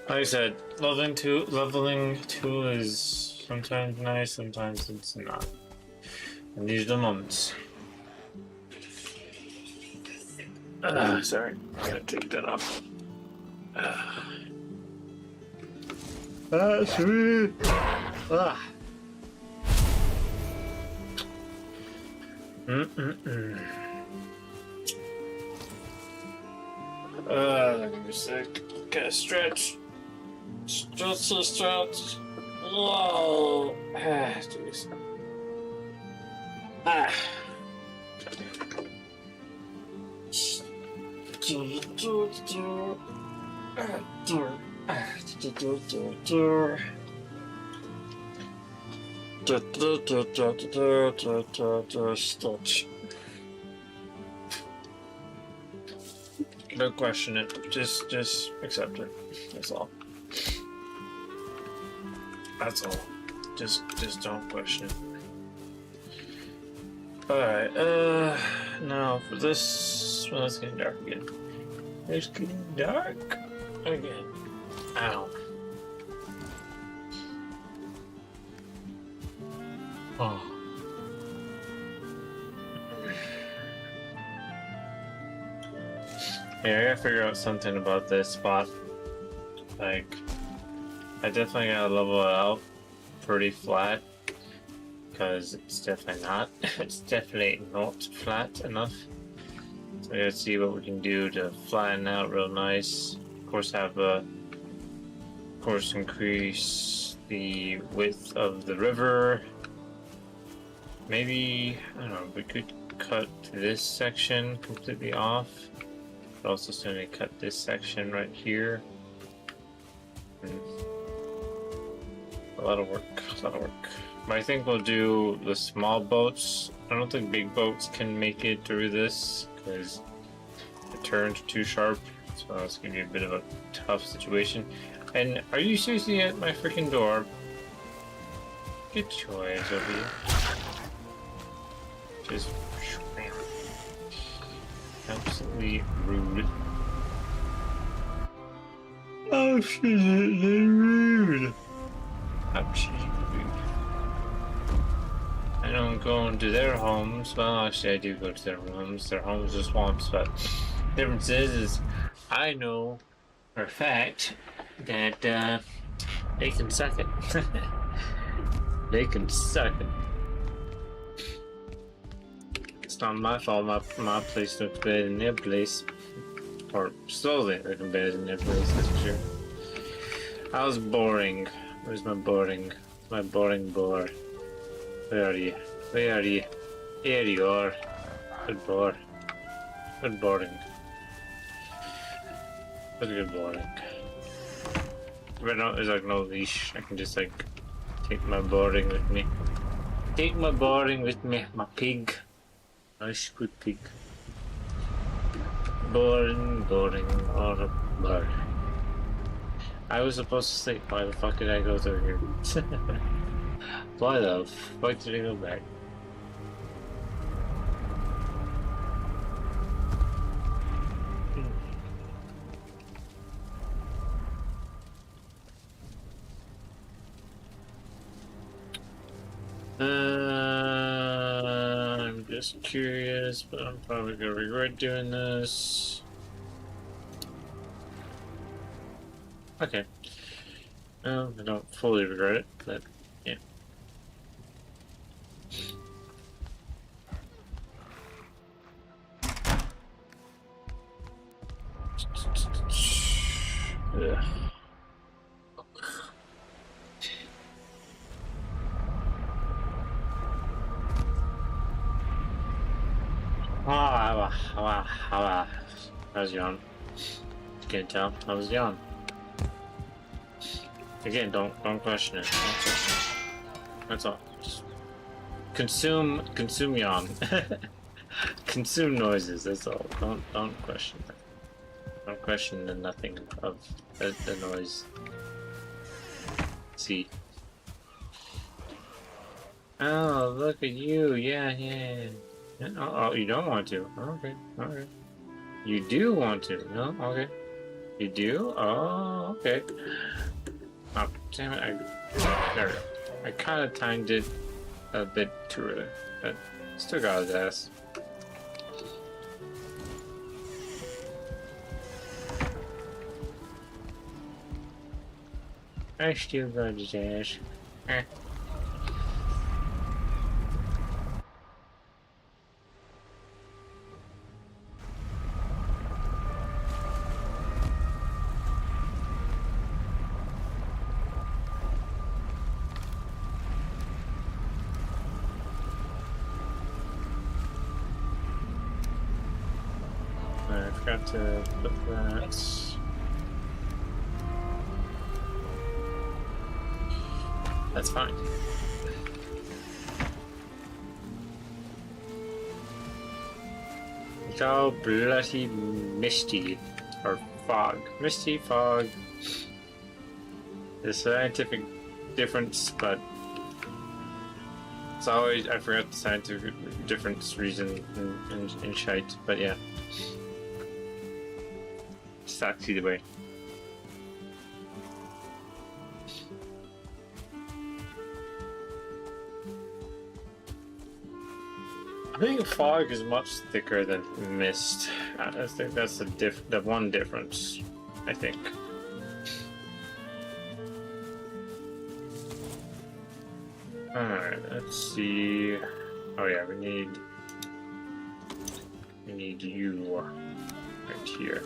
Like I said, leveling two is sometimes nice, sometimes it's not. And these are the moments. Sorry, I'm gonna take that off. Sweet. I'm gonna be sick. Gotta stretch. Stretch. Whoa. Jeez. Stretch. Don't question it. Just accept it. That's all. That's all. Just don't question it. Alright, now for this, well, it's getting dark again. It's getting dark again. Ow. Oh. Yeah, I gotta figure out something about this spot. Like, I definitely gotta level it out pretty flat. Because it's definitely not. It's definitely not flat enough. So I gotta see what we can do to flatten out real nice. Of course, increase the width of the river. Maybe, I don't know, we could cut this section completely off. But also still need to cut this section right here. A lot of work. But I think we'll do the small boats. I don't think big boats can make it through this because the turns are too sharp. So it's gonna be a bit of a tough situation. And are you seriously at my freaking door? Get your ass over here. Just absolutely rude. Oh shit, they're rude. I'm cheating. I don't go into their homes. Well, actually, I do go to their homes. Their homes are swamps, but the difference is I know for a fact that they can suck it. They can suck it. It's not my fault. My place looks better than their place, or slowly looking better than their place. That's for sure. How's boring? Where's my boring? My boring bore. Where are you? Where are you? Here you are. Good bore. Good boring. Good boring. Right now, there's like no leash. I can just like take my boring with me. Take my boring with me. My pig. Nice, good pig. Boring, boring, or boring. I was supposed to sleep. Why the fuck did I go through here? Why the fuck did I go back? I'm just curious, but I'm probably gonna regret doing this. Okay. I don't fully regret it, but yeah. Ugh. I was young. You can't tell. I was young. Again, don't question it. Don't question it. That's all. Just consume yawn. Consume noises. That's all. Don't question that. Don't question the nothing of the noise. See. Oh, look at you. Yeah. Oh, you don't want to. Okay. Alright. You do want to. No? Okay. You do? Oh, okay. Oh, damn it. I kind of timed it a bit too early, but still got his ass. I still got his ass. I forgot to put that. That's fine. It's all bloody misty, or fog. Misty, fog. There's a scientific difference, but it's always, I forgot the scientific difference reason in shite, but yeah. Sucks either way. I think fog is much thicker than mist. I think that's the one difference, I think. Alright, let's see. Oh yeah, we need you right here.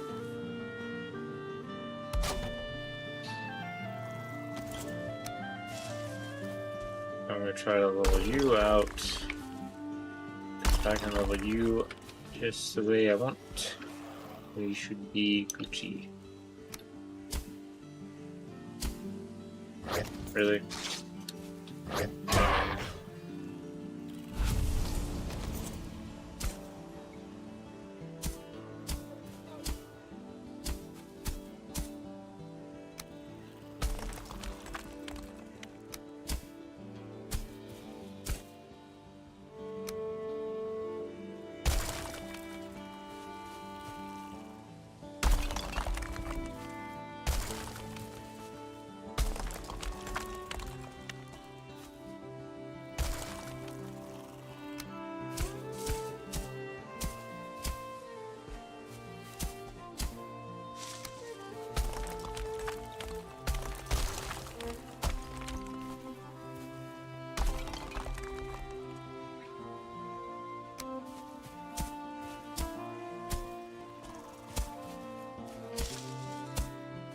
I'm gonna try to level you out. If I can level you just the way I want, we should be Gucci. Really?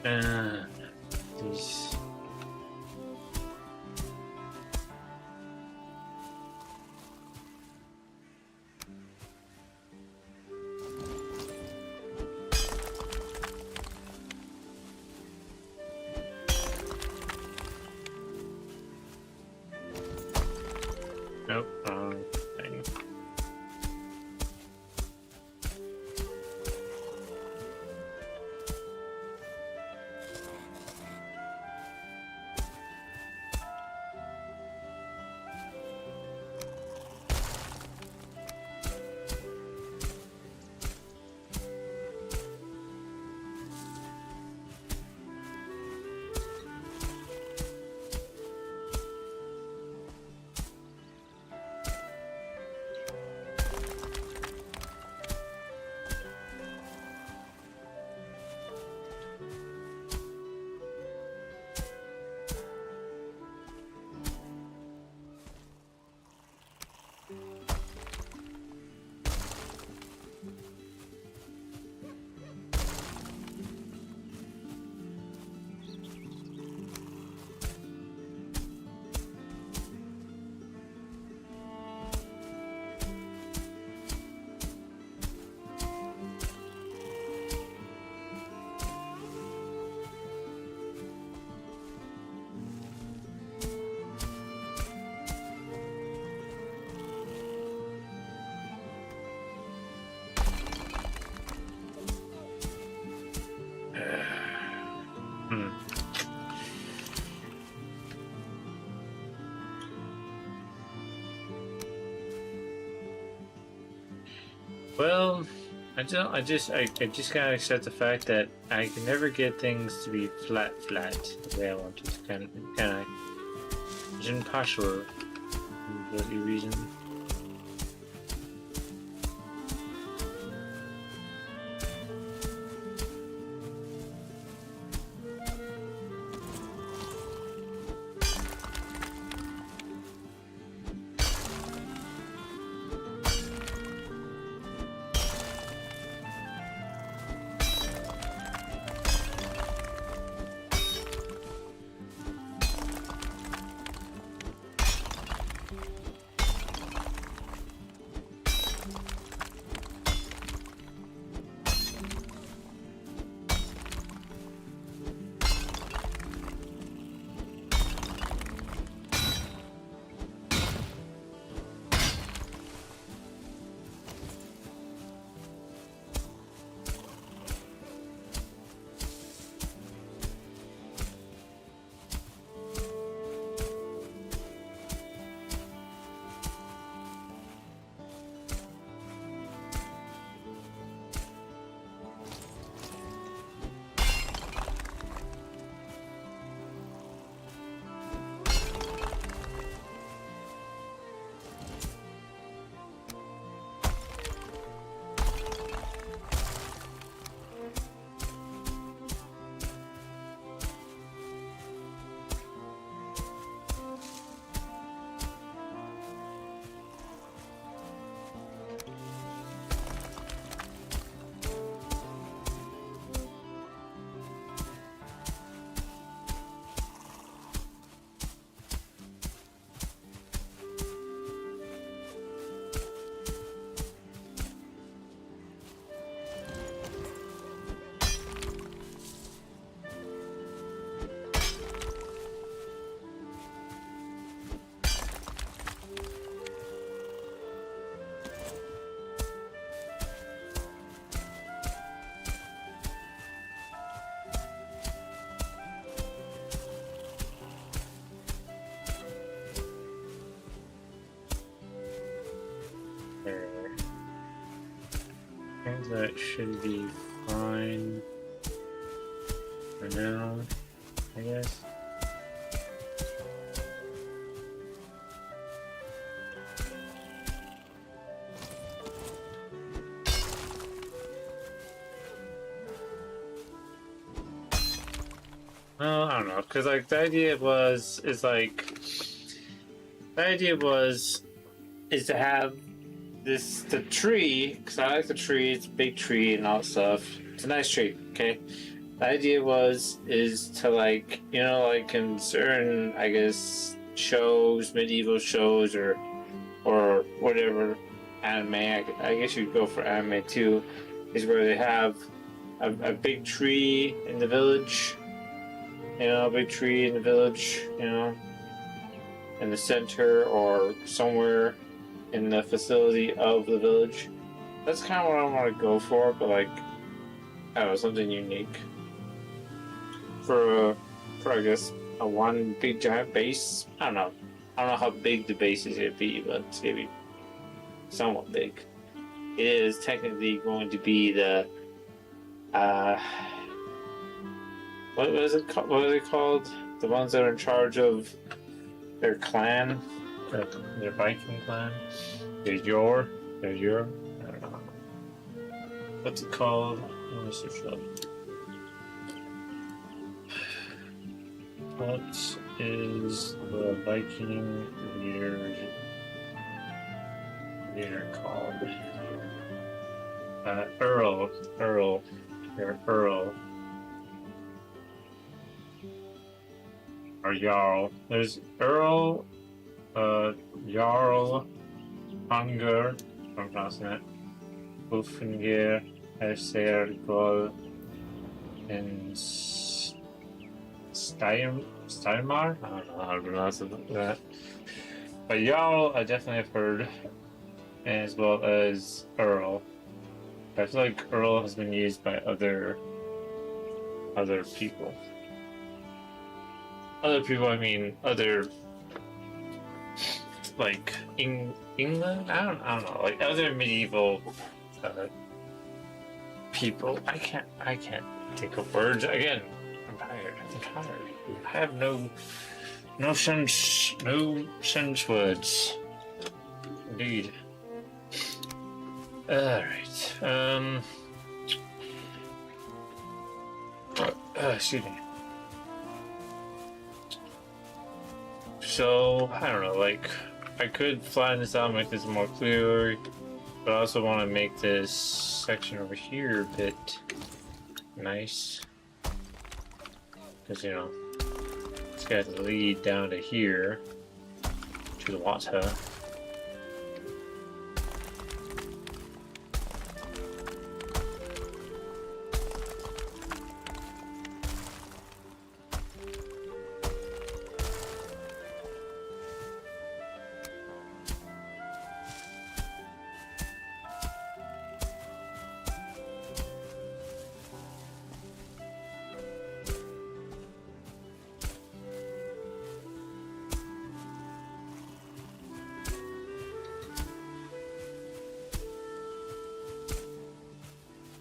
These. Nope, wrong thing. Hmm. Well, I just gotta accept the fact that I can never get things to be flat the way I want it. Can I? It's impossible for bloody reason. There. I think that should be fine for now, I guess. Well, I don't know, because like the idea is to have the tree, because I like the tree. It's a big tree and all that stuff. It's a nice tree, okay. The idea is to like like in certain I guess shows, medieval shows or whatever anime. I guess you'd go for anime too. Is where they have a big tree in the village. A big tree in the village. In the center or somewhere in the facility of the village. That's kind of what I want to go for, but like I don't know, something unique for I guess a one big giant base. I don't know how big the base is gonna be, but it's gonna be somewhat big. It is technically going to be the what is it called? What are they called? The ones that are in charge of their clan, their Viking clan. They're your. I don't know. What's it called? Let me search it up. What is the Viking leader called? Earl. They're Earl. Or Jarl. There's Earl, Jarl, Hunger, if I'm pronouncing it, Ulfingir, Ersergol, and Steinmar? I don't know how to pronounce that. But Jarl, I definitely have heard, as well as Earl. I feel like Earl has been used by other people. Other people, I mean, other, like, England? I don't know, like, other medieval people. I can't think of words. Again, I'm tired. I have no sense words. Indeed. Alright, excuse me. So, I don't know, like, I could flatten this out, make this more clear, but I also want to make this section over here a bit nice. Because, it's got to lead down to here, to the water.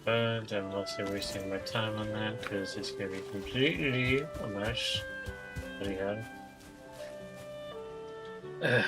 But I'm mostly wasting my time on that because it's going to be completely a mess. Anyhow. Yeah.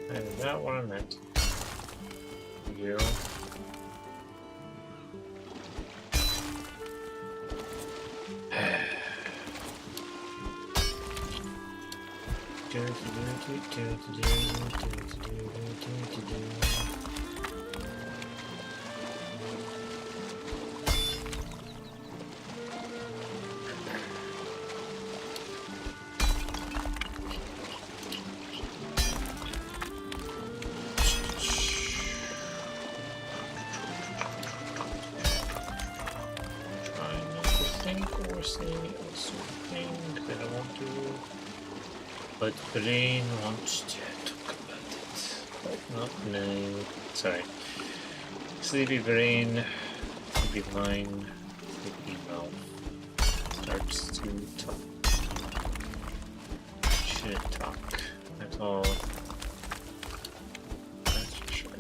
That is not what I meant. You. That I want to, but brain wants to talk about it. Oh, no. Sorry. Sleepy brain, sleepy mind, sleepy mouth starts to talk. Should talk. That's all. That's for sure.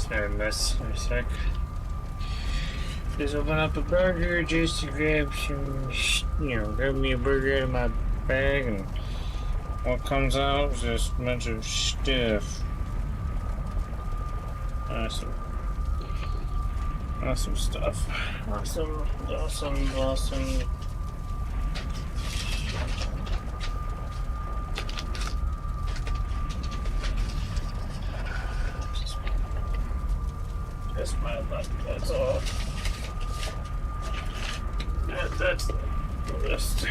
Sorry, miss. A sec. Just open up a burger just to grab some, grab me a burger out of my bag, and what comes out is just a bunch of stuff. Awesome. Awesome stuff. Awesome. Just my luck, that's all. That's the list.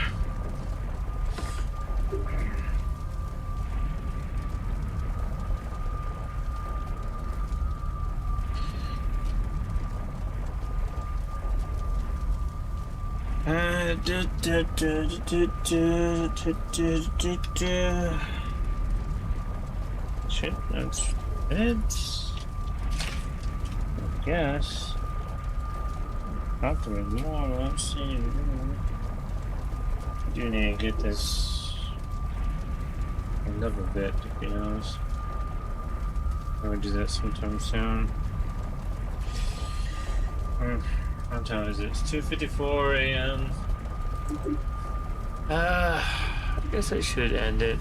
Shit, that's it. I guess. Not to be more, let's see. I do need to get this another bit, to be honest. I would do that sometime soon. What time is it? It's 2:54 a.m. I guess I should end it.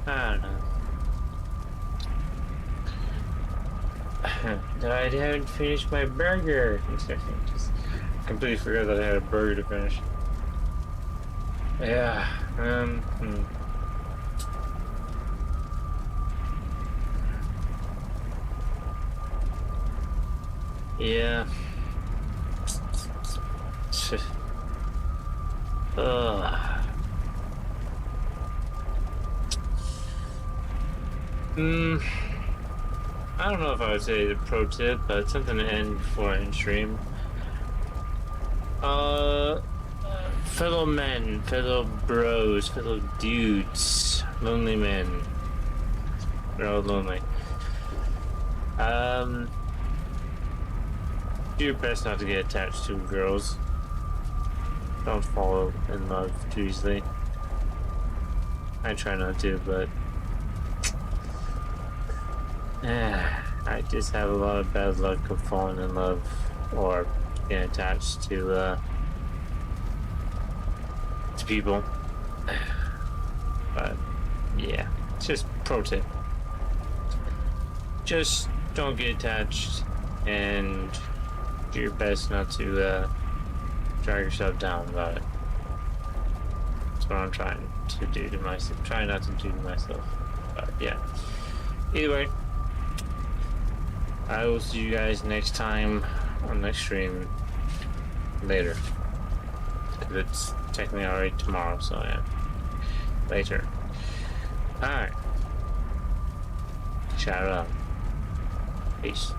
I don't know. I haven't finished my burger. Just completely forgot that I had a burger to finish. Yeah. Yeah. I don't know if I would say the pro tip, but something to end before I end stream. Fellow men, fellow bros, fellow dudes, lonely men. They're all lonely. Do your best not to get attached to girls. Don't fall in love too easily. I try not to, but I just have a lot of bad luck of falling in love or getting attached to people. But yeah, it's just pro tip. Just don't get attached and do your best not to drag yourself down about it. That's what I'm trying to do to myself. Trying not to do to myself. But yeah. Either way, I will see you guys next time on next stream later. Because it's technically already tomorrow, so yeah. Later. Alright. Shout out. Peace.